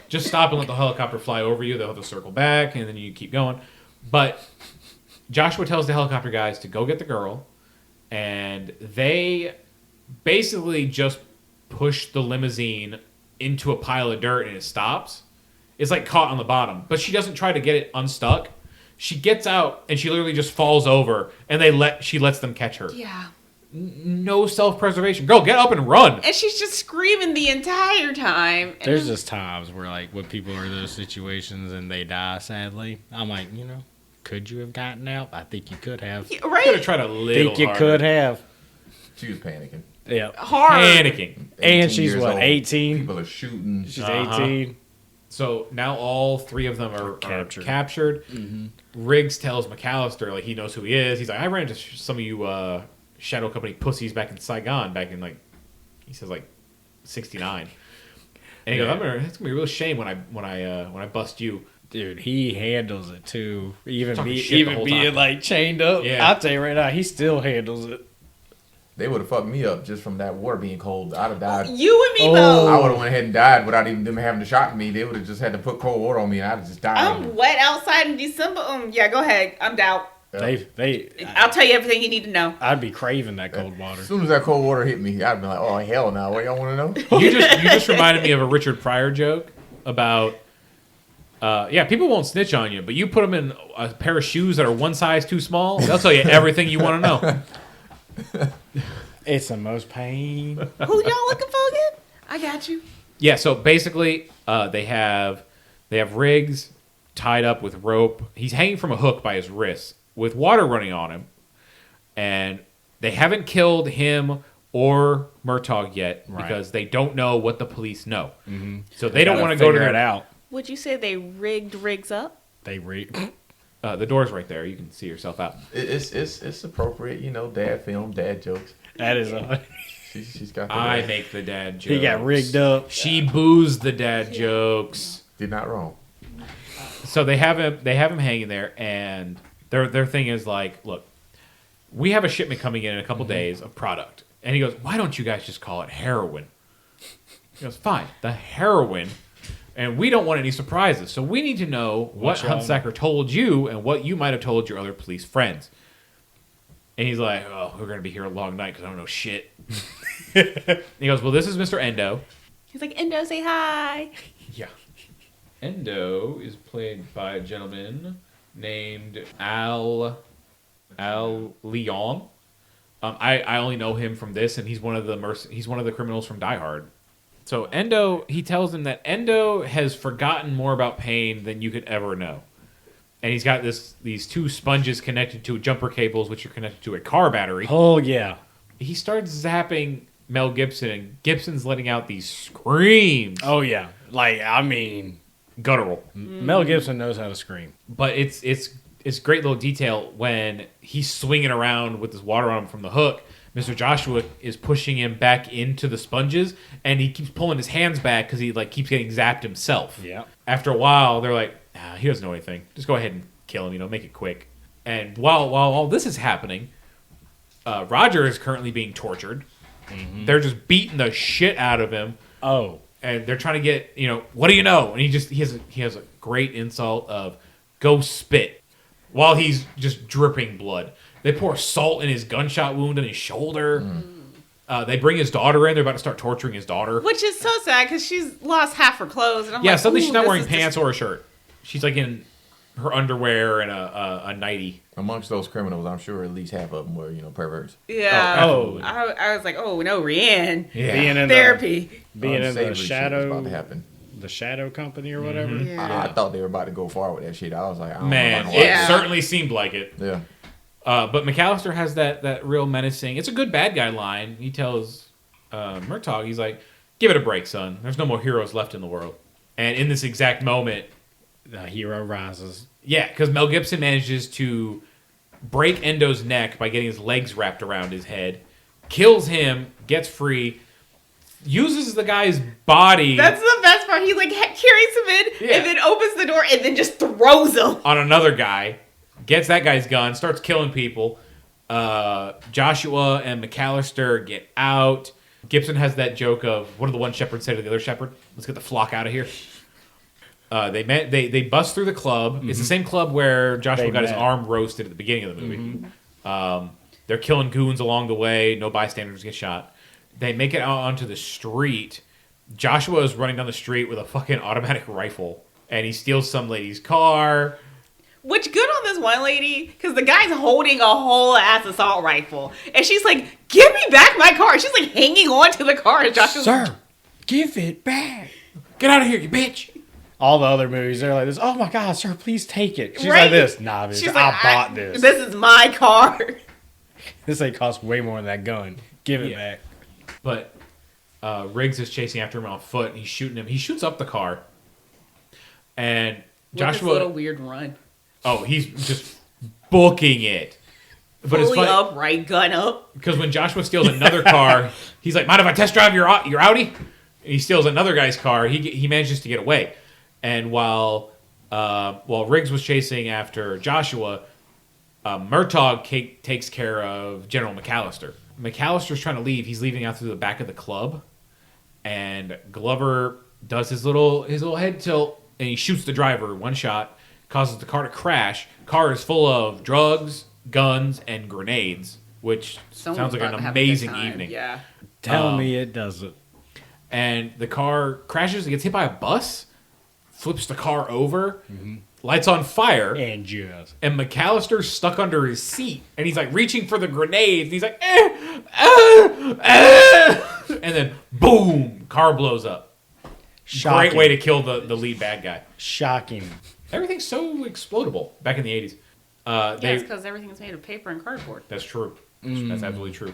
Just stop and let the helicopter fly over you. They'll have to circle back, and then you keep going. But Joshua tells the helicopter guys to go get the girl, and they basically just push the limousine into a pile of dirt, and it stops. It's like caught on the bottom, but she doesn't try to get it unstuck. She gets out, and she literally just falls over, and she lets them catch her. Yeah. No self-preservation. Girl, get up and run. And she's just screaming the entire time. And There's just times where, like, when people are in those situations and they die, sadly, I'm like, could you have gotten out? I think you could have. You gotta right? try to I little think you harder. could have. She was panicking. Yeah. Hard. Panicking. And 18 she's, years what, old. 18? People are shooting. She's Uh-huh. 18. So now all 3 of them are captured. Mm-hmm. Riggs tells McAllister, like, he knows who he is. He's like, I ran into some of you Shadow Company pussies back in Saigon, back in, like, he says, like, 69. And he goes, it's gonna be a real shame when I bust you. Dude, he handles it too. Even Talking shit the whole being time. like chained up. Yeah. I'll tell you right now, he still handles it. They would have fucked me up just from that water being cold. I'd have died. You and me Oh. I both. would have went ahead and died without even them having to shock me. They would have just had to put cold water on me, and I'd have just died. I'm wet outside in December. Yeah, go ahead. I'm down. I'll tell you everything you need to know. I'd be craving that cold water. As soon as that cold water hit me, I'd be like, "Oh hell no! What y'all want to know?" You just reminded me of a Richard Pryor joke about, people won't snitch on you, but you put them in a pair of shoes that are one size too small, they'll tell you everything you want to know. It's the most pain. Who y'all looking for again? I got you. Yeah, so basically, they have Riggs tied up with rope. He's hanging from a hook by his wrists with water running on him, and they haven't killed him or Murtaugh yet because they don't know what the police know. Mm-hmm. So they don't want to go to it out. Would you say they rigged Riggs up? They the door's right there. You can see yourself out. It's appropriate, dad film, dad jokes. That is She's got. I make the dad jokes. he got rigged up. She boos the dad jokes. Did not wrong. So they have him hanging there, and their thing is like, look, we have a shipment coming in a couple days of product. And he goes, why don't you guys just call it heroin? He goes, fine, the heroin. And we don't want any surprises. So we need to know what Hunsaker told you and what you might have told your other police friends. And he's like, oh, we're going to be here a long night because I don't know shit. He goes, well, this is Mr. Endo. He's like, Endo, say hi. Yeah. Endo is played by a gentleman named Al Leong. I only know him from this, and he's one of the criminals from Die Hard. So Endo, he tells him that Endo has forgotten more about pain than you could ever know. And he's got these two sponges connected to jumper cables, which are connected to a car battery. Oh, yeah. He starts zapping Mel Gibson, and Gibson's letting out these screams. Oh, yeah. Like, I mean, Guttural. Mel Gibson knows how to scream. But it's great little detail when he's swinging around with this water on him from the hook. Mr. Joshua is pushing him back into the sponges, and he keeps pulling his hands back because he keeps getting zapped himself. Yeah. After a while, they're like, he doesn't know anything. Just go ahead and kill him. Make it quick. And while all this is happening, Roger is currently being tortured. Mm-hmm. They're just beating the shit out of him. Oh. And they're trying to get, what do you know? And he has a great insult of go spit while he's just dripping blood. They pour salt in his gunshot wound in his shoulder. They bring his daughter in. They're about to start torturing his daughter. Which is so sad because she's lost half her clothes. And I'm like, suddenly she's not wearing this pants or a shirt. She's like in her underwear and a nightie. Amongst those criminals, I'm sure at least half of them were, perverts. Yeah. Oh, I was like, oh no, Rianne. Yeah. Being in Therapy. Being in the Unsavory shit was shadow. about to happen. The Shadow Company or whatever. Yeah. I thought they were about to go far with that shit. I was like, I don't Man, know. it certainly seemed like it. Yeah. But McAllister has that real menacing. It's a good bad guy line. He tells Murtaugh, he's like, "Give it a break, son. There's no more heroes left in the world." And in this exact moment, The hero rises. yeah, because Mel Gibson manages to break Endo's neck by getting his legs wrapped around his head, kills him, gets free, uses the guy's body. That's the best part. He carries him in and then opens the door and then just throws him on another guy. Gets that guy's gun, starts killing people. Joshua and McAllister get out. Gibson has that joke of, what did the one shepherd say to the other shepherd? Let's get the flock out of here. They bust through the club. Mm-hmm. It's the same club where Joshua got his arm roasted at the beginning of the movie. Mm-hmm. They're killing goons along the way. No bystanders get shot. They make it out onto the street. Joshua is running down the street with a fucking automatic rifle, and he steals some lady's car. Which, good on this one lady, because the guy's holding a whole ass assault rifle. And she's like, give me back my car. She's like hanging on to the car. And Joshua's Sir, give it back. Get out of here, you bitch. All the other movies, they're like this, oh my God, sir, please take it. She's Right? like this, nah, bitch, She's I bought this. This is my car. This ain't cost way more than that gun. Give it back. But Riggs is chasing after him on foot, and he's shooting him. He shoots up the car. And Joshua... With this little weird run. Oh, he's just booking it. But Fully it's funny, upright, gun up. because when Joshua steals another car, he's like, mind if I test drive your Audi? And he steals another guy's car. He manages to get away. And while Riggs was chasing after Joshua, Murtaugh takes care of General McAllister. McAllister's trying to leave. He's leaving out through the back of the club. And Glover does his little head tilt, and he shoots the driver one shot. Causes the car to crash. Car is full of drugs, guns, and grenades, which sounds like an amazing evening. Yeah. Tell me it doesn't. And the car crashes, it gets hit by a bus, flips the car over, lights on fire, And just. and McAllister's stuck under his seat, and he's like reaching for the grenades, and he's like, and then boom, car blows up. Shocking. Great way to kill the lead bad guy. Shocking. Everything's so explodable back in the 80s. It's because everything is made of paper and cardboard. That's true. That's absolutely true.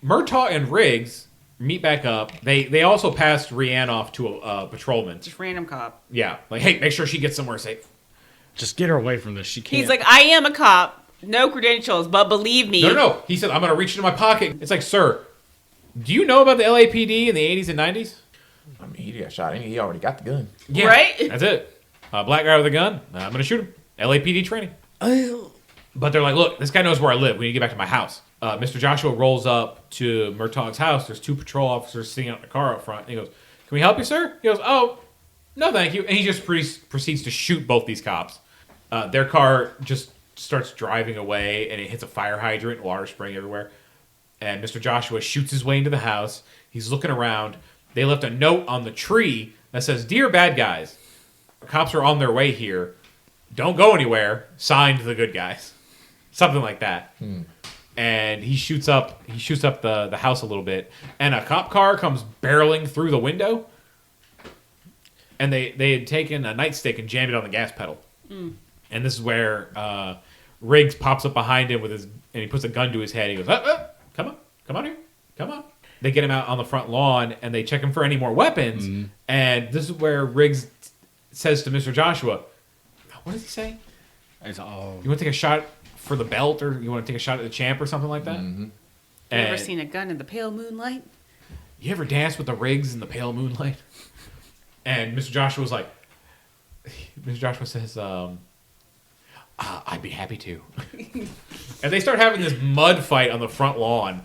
Murtaugh and Riggs meet back up. They also passed Rianne off to a patrolman. Just random cop. Yeah. Like, hey, make sure she gets somewhere safe. Just get her away from this. She can't. He's like, I am a cop. No credentials, but believe me. No. He said, I'm going to reach into my pocket. It's like, sir, do you know about the LAPD in the 80s and 90s? I mean, he got shot. He already got the gun. Yeah, Right? That's it. Black guy with a gun. I'm going to shoot him. LAPD training. But they're like, look, this guy knows where I live. We need to get back to my house. Mr. Joshua rolls up to Murtaugh's house. There's 2 patrol officers sitting out in the car up front. And he goes, can we help you, sir? He goes, oh, no, thank you. And he just proceeds to shoot both these cops. Their car just starts driving away, and it hits a fire hydrant, water spraying everywhere. And Mr. Joshua shoots his way into the house. He's looking around. They left a note on the tree that says, "Dear bad guys, cops are on their way here. Don't go anywhere. Signed, the good guys." Something like that. And he shoots up the house a little bit, and a cop car comes barreling through the window. And they had taken a nightstick and jammed it on the gas pedal. And this is where Riggs pops up behind him and he puts a gun to his head. He goes, come on here, come on. They get him out on the front lawn, and they check him for any more weapons. And this is where Riggs says to Mr. Joshua, what does he say? It's all... You want to take a shot for the belt, or you want to take a shot at the champ or something like that? You ever seen a gun in the pale moonlight? You ever dance with the Riggs in the pale moonlight? And Mr. Joshua was like, Mr. Joshua says, I'd be happy to. And they start having this mud fight on the front lawn.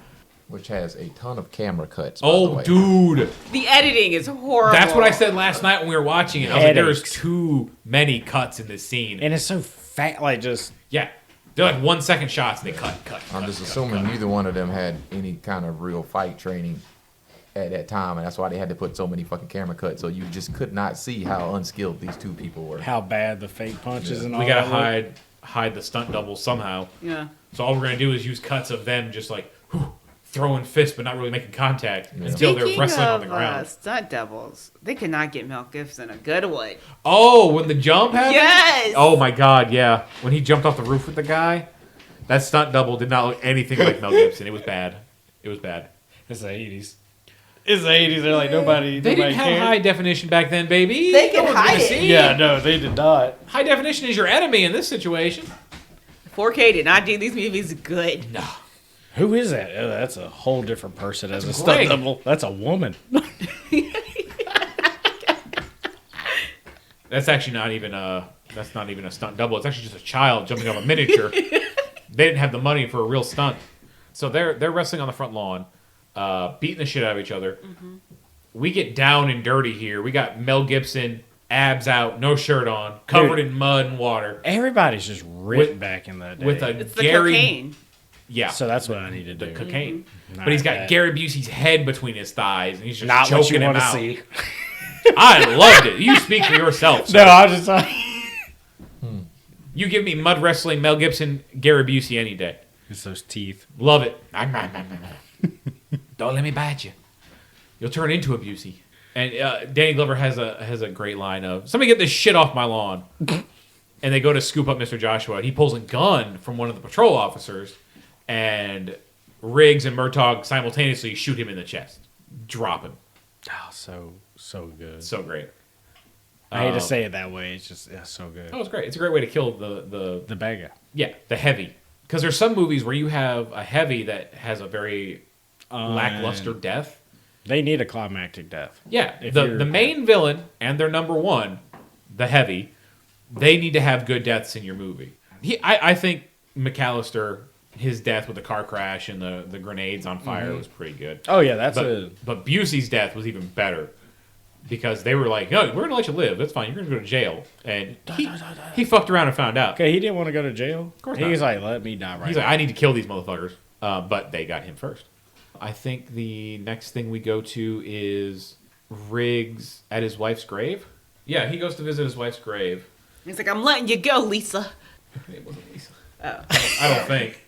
Which has a ton of camera cuts. By the way. Dude. The editing is horrible. That's what I said last night when we were watching it. I was like, there's too many cuts in this scene. And it's so fat, like just... Yeah. They're like 1 second shots, and they cut. I'm just assuming neither one of them had any kind of real fight training at that time, and that's why they had to put so many fucking camera cuts, so you just could not see how unskilled these 2 people were. How bad the fake punches and all We that. gotta hide the stunt doubles somehow. Yeah. So all we're gonna do is use cuts of them just like throwing fists, but not really making contact until they're wrestling on the ground. Stunt doubles, they could not get Mel Gibson a good one. Oh, when the jump happened? Yes! Oh my god, yeah. When he jumped off the roof with the guy, that stunt double did not look anything like Mel Gibson. It was bad. It's the 80s. It's the 80s. They're like, nobody They didn't cared. have high definition back then, baby. They could No one's gonna hide it. see. Yeah, no, they did not. High definition is your enemy in this situation. 4K did not do these movies good. No. Who is that? Oh, that's a whole different person as a Greg. stunt double. That's a woman. That's actually not even a stunt double. It's actually just a child jumping off a miniature. They didn't have the money for a real stunt. So they're wrestling on the front lawn, beating the shit out of each other. We get down and dirty here. We got Mel Gibson, abs out, no shirt on, covered in mud and water. Everybody's just ripped back in that day. With a It's the Gary, cocaine. yeah, So that's what I need to do. cocaine. Not But he's got that. Gary Busey's head between his thighs, and he's just Not what choking you him want to out. see. I loved it. You speak for yourself. No, sir. I was just You give me mud wrestling, Mel Gibson, Gary Busey any day. It's those teeth. Love it. Don't let me bite you. You'll turn into a Busey. And Danny Glover has a great line of, somebody get this shit off my lawn. And they go to scoop up Mr. Joshua. And he pulls a gun from one of the patrol officers. And Riggs and Murtaugh simultaneously shoot him in the chest. Drop him. Oh, so good. So great. I hate to say it that way. It's just so good. Oh, it's great. It's a great way to kill the bad guy. Yeah, the heavy. Because there's some movies where you have a heavy that has a very lackluster death. They need a climactic death. Yeah, the main villain and their number one, the heavy, they need to have good deaths in your movie. I think McAllister, his death with the car crash and the grenades on fire was pretty good. Oh yeah, but Busey's death was even better. Because they were like, no, we're going to let you live. That's fine. You're going to go to jail. And he fucked around and found out. Okay, he didn't want to go to jail? Of course He's not. like, let me die right He's now. like, I need to kill these motherfuckers. But they got him first. I think the next thing we go to is Riggs at his wife's grave. Yeah, he goes to visit his wife's grave. He's like, I'm letting you go, Lisa. It wasn't Lisa. Oh. I don't think.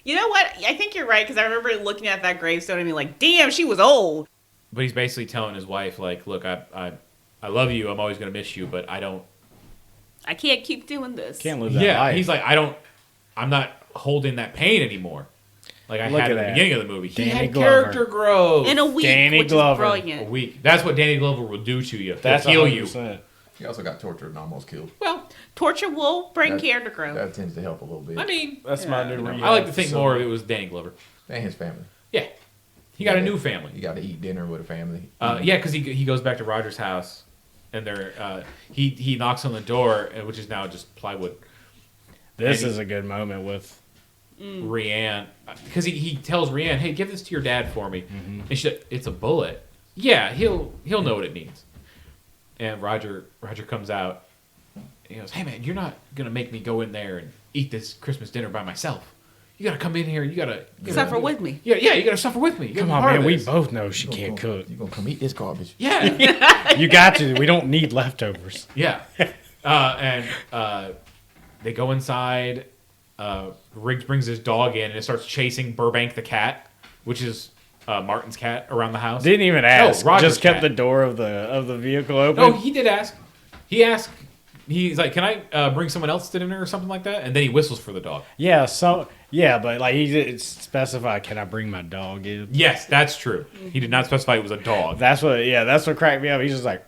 You know what? I think you're right, because I remember looking at that gravestone and being like, damn, she was old. But he's basically telling his wife, like, look, I love you. I'm always going to miss you, but I can't keep doing this. Can't live that life. He's like, I'm not holding that pain anymore. Like I Look had at at the that. beginning of the movie. He Danny had Glover. character growth. In a week, Danny which Glover. is A brilliant. week. That's what Danny Glover will do to you. That's He'll heal you. 100%. He also got tortured and almost killed. Well, torture will bring That- character growth. That tends to help a little bit. I mean, That's my new know, rehab I like to think facility. more of it was Danny Glover. And his family. Yeah. He got a new family. You got to eat dinner with a family. Yeah, because he goes back to Roger's house and he knocks on the door, which is now just plywood. This is a good moment with Rianne, because he tells Rianne, "Hey, give this to your dad for me," and she's like, "It's a bullet." Yeah, he'll know what it means. And Roger comes out. And he goes, "Hey man, you're not gonna make me go in there and eat this Christmas dinner by myself. You gotta come in here. You gotta suffer with me." Yeah, you gotta suffer with me. Come on, man. We both know she can't cook. You gonna come eat this garbage? Yeah, You got to. We don't need leftovers. yeah. They go inside. Riggs brings his dog in and it starts chasing Burbank the cat, which is Martin's cat, around the house. Didn't even ask. Roger's Just kept cat. the door of the vehicle open. No, he did ask. He asked. He's like, "Can I bring someone else to dinner or something like that?" And then he whistles for the dog. But like he did specify, "Can I bring my dog in?" Yes, that's true. He did not specify it was a dog. That's what cracked me up. He's just like,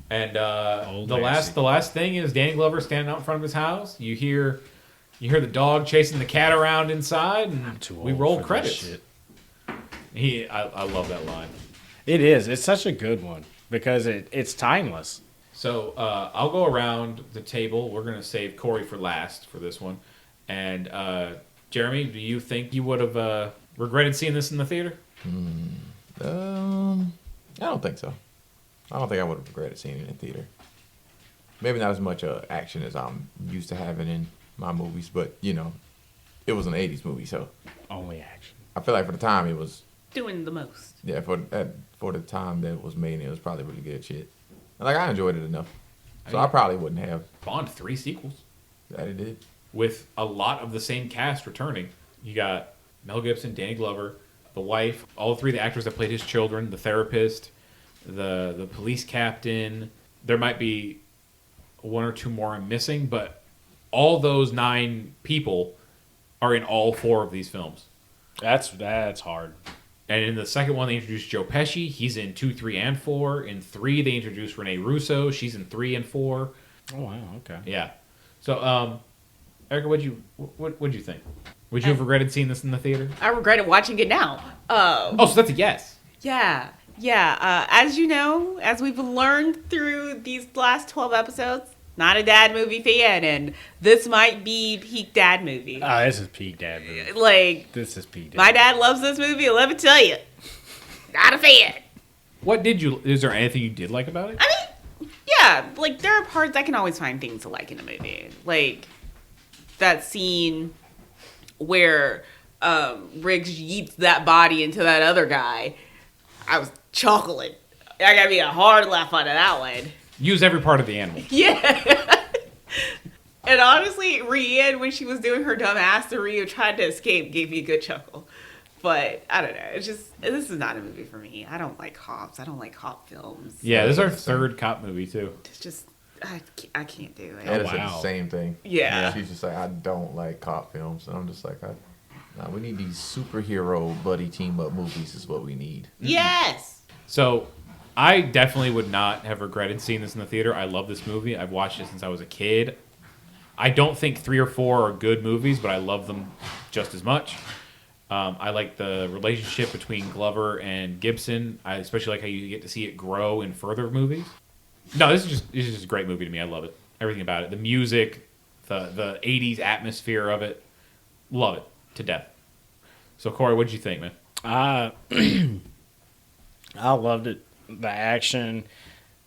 And Old the Nancy. last thing is Danny Glover standing out in front of his house. You hear the dog chasing the cat around inside, and we roll credits. I love that line. It is. It's such a good one because it's timeless. So I'll go around the table. We're gonna save Corey for last for this one. And Jeremy, do you think you would have regretted seeing this in the theater? I don't think so. I don't think I would have regretted seeing it in theater. Maybe not as much action as I'm used to having in my movies, but it was an '80s movie, so Only action. I feel like for the time it was. Doing the most. Yeah, for the time that it was made, it was probably really good shit. And I enjoyed it enough, so I probably wouldn't have. Bond 3 sequels That it did. with a lot of the same cast returning. You got Mel Gibson, Danny Glover, the wife, all three of the actors that played his children, the therapist, the police captain. There might be one or two more I'm missing, but all those 9 people are in all 4 of these films. That's hard. And in the second one, they introduced Joe Pesci. He's in 2, 3, and 4. In 3, they introduced Renee Russo. She's in 3 and 4. Oh wow. Okay. Yeah. So, Erica, what'd you think? Would you have regretted seeing this in the theater? I regretted watching it now. Oh, so that's a yes. Yeah. As you know, as we've learned through these last 12 episodes, not a dad movie fan, and this might be peak dad movie. This is peak dad movie. Like, This is peak dad. my dad loves this movie, and let me tell you, not a fan. Is there anything you did like about it? I mean, yeah, like, there are parts I can always find things to like in a movie. Like, that scene where Riggs yeets that body into that other guy. I was chuckling. I gotta be a hard laugh out of that one. Use every part of the animal. Yeah. And honestly, Rianne, when she was doing her dumb assery of trying to escape, gave me a good chuckle. But I don't know. It's just, this is not a movie for me. I don't like cops. I don't like cop films. Yeah, this is our third cop movie, too. It's just, I can't do it. Edda said wow. the same thing. Yeah. She's just like, I don't like cop films, and I'm just like, nah, we need these superhero buddy team up movies. Is what we need. Yes. So, I definitely would not have regretted seeing this in the theater. I love this movie. I've watched it since I was a kid. I don't think 3 or 4 are good movies, but I love them just as much. I like the relationship between Glover and Gibson. I especially like how you get to see it grow in further movies. No, this is just a great movie to me. I love it. Everything about it. The music, the 80s atmosphere of it. Love it to death. So, Corey, what did you think, man? I loved it. The action,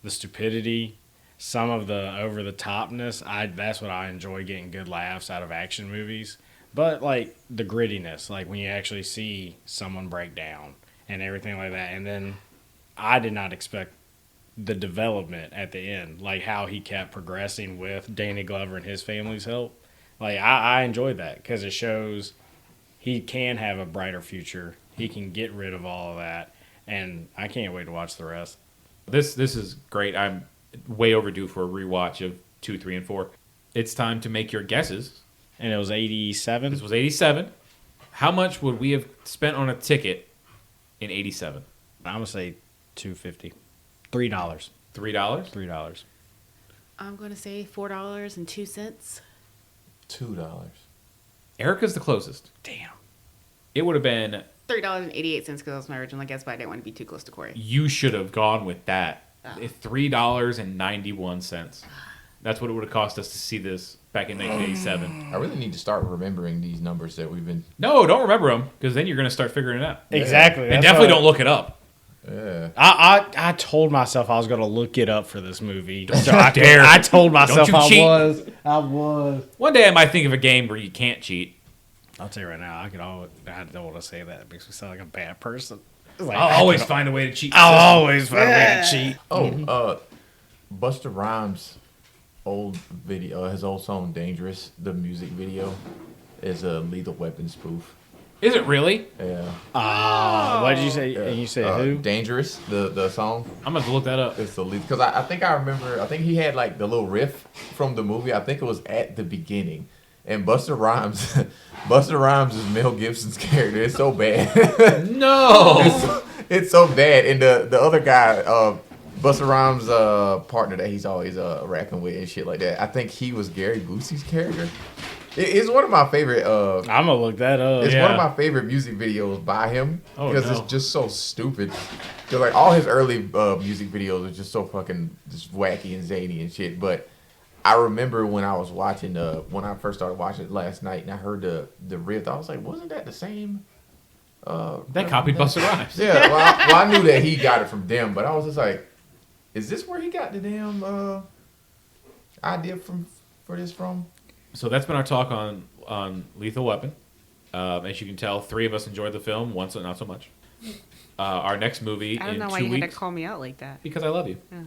the stupidity, some of the over the topness. That's what I enjoy, getting good laughs out of action movies. But like the grittiness, like when you actually see someone break down and everything like that. And then I did not expect the development at the end, like how he kept progressing with Danny Glover and his family's help. Like I enjoyed that because it shows he can have a brighter future. He can get rid of all of that. And I can't wait to watch the rest. This is great. I'm way overdue for a rewatch of 2, 3, and 4. It's time to make your guesses. And it was 87. This was 87. How much would we have spent on a ticket in 87? I'm gonna say $2.50. $3. $3? $3. I'm going to say $4.02. $2. Erica's the closest. Damn. It would have been. $3.88 because that was my original guess, but I didn't want to be too close to Corey. You should have gone with that. $3.91. That's what it would have cost us to see this back in 1987. I really need to start remembering these numbers that we've been. No, don't remember them, because then you're going to start figuring it out. Exactly. And definitely don't look it up. Yeah. I told myself I was going to look it up for this movie. So you dare. I told myself Don't you cheat. I was. One day I might think of a game where you can't cheat. I'll tell you right now, I don't want to say that. It makes me sound like a bad person. Like, I'll always find a way to cheat. I'll always find a way to cheat. Oh, Busta Rhymes' old video, his old song "Dangerous," the music video, is a Lethal Weapon spoof. Is it really? Yeah. What did you say? And you said who? Dangerous, the song. I'm going to look that up. It's the lead because I think I remember. I think he had like the little riff from the movie. I think it was at the beginning. And Busta Rhymes is Mel Gibson's character. It's so bad. No. It's so bad. And the other guy, Busta Rhymes' partner that he's always rapping with and shit like that. I think he was Gary Busey's character. It's one of my favorite. I'm gonna look that up. It's one of my favorite music videos by him because no. it's just so stupid. Cause like all his early music videos are just so fucking just wacky and zany and shit. But I remember when I was watching when I first started watching it last night and I heard the riff, I was like, wasn't that the same? That copied Busta Rhymes. Yeah, well, I knew that he got it from them, but I was just like, is this where he got the damn idea for this from? So that's been our talk on Lethal Weapon. As you can tell, 3 of us enjoyed the film, one not so much. Our next movie I don't in know 2 why you weeks. had to call me out like that. Because I love you. Yeah.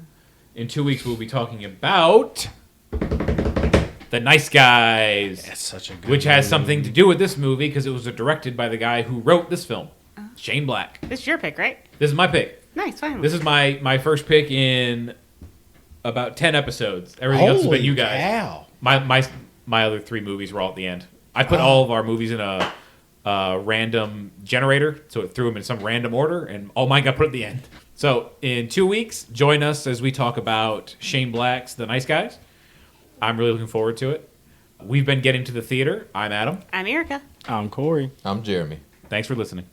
In 2 weeks, we'll be talking about The Nice Guys, That's such a good which has movie. something to do with this movie because it was directed by the guy who wrote this film, Shane Black. This is your pick, right? This is my pick. Nice, fine. This is my first pick in about 10 episodes. Everything else has been you guys. Cow. My other 3 movies were all at the end. I put all of our movies in a random generator, so it threw them in some random order, and all mine got put at the end. So in 2 weeks, join us as we talk about Shane Black's The Nice Guys. I'm really looking forward to it. We've been getting to the theater. I'm Adam. I'm Erica. I'm Corey. I'm Jeremy. Thanks for listening.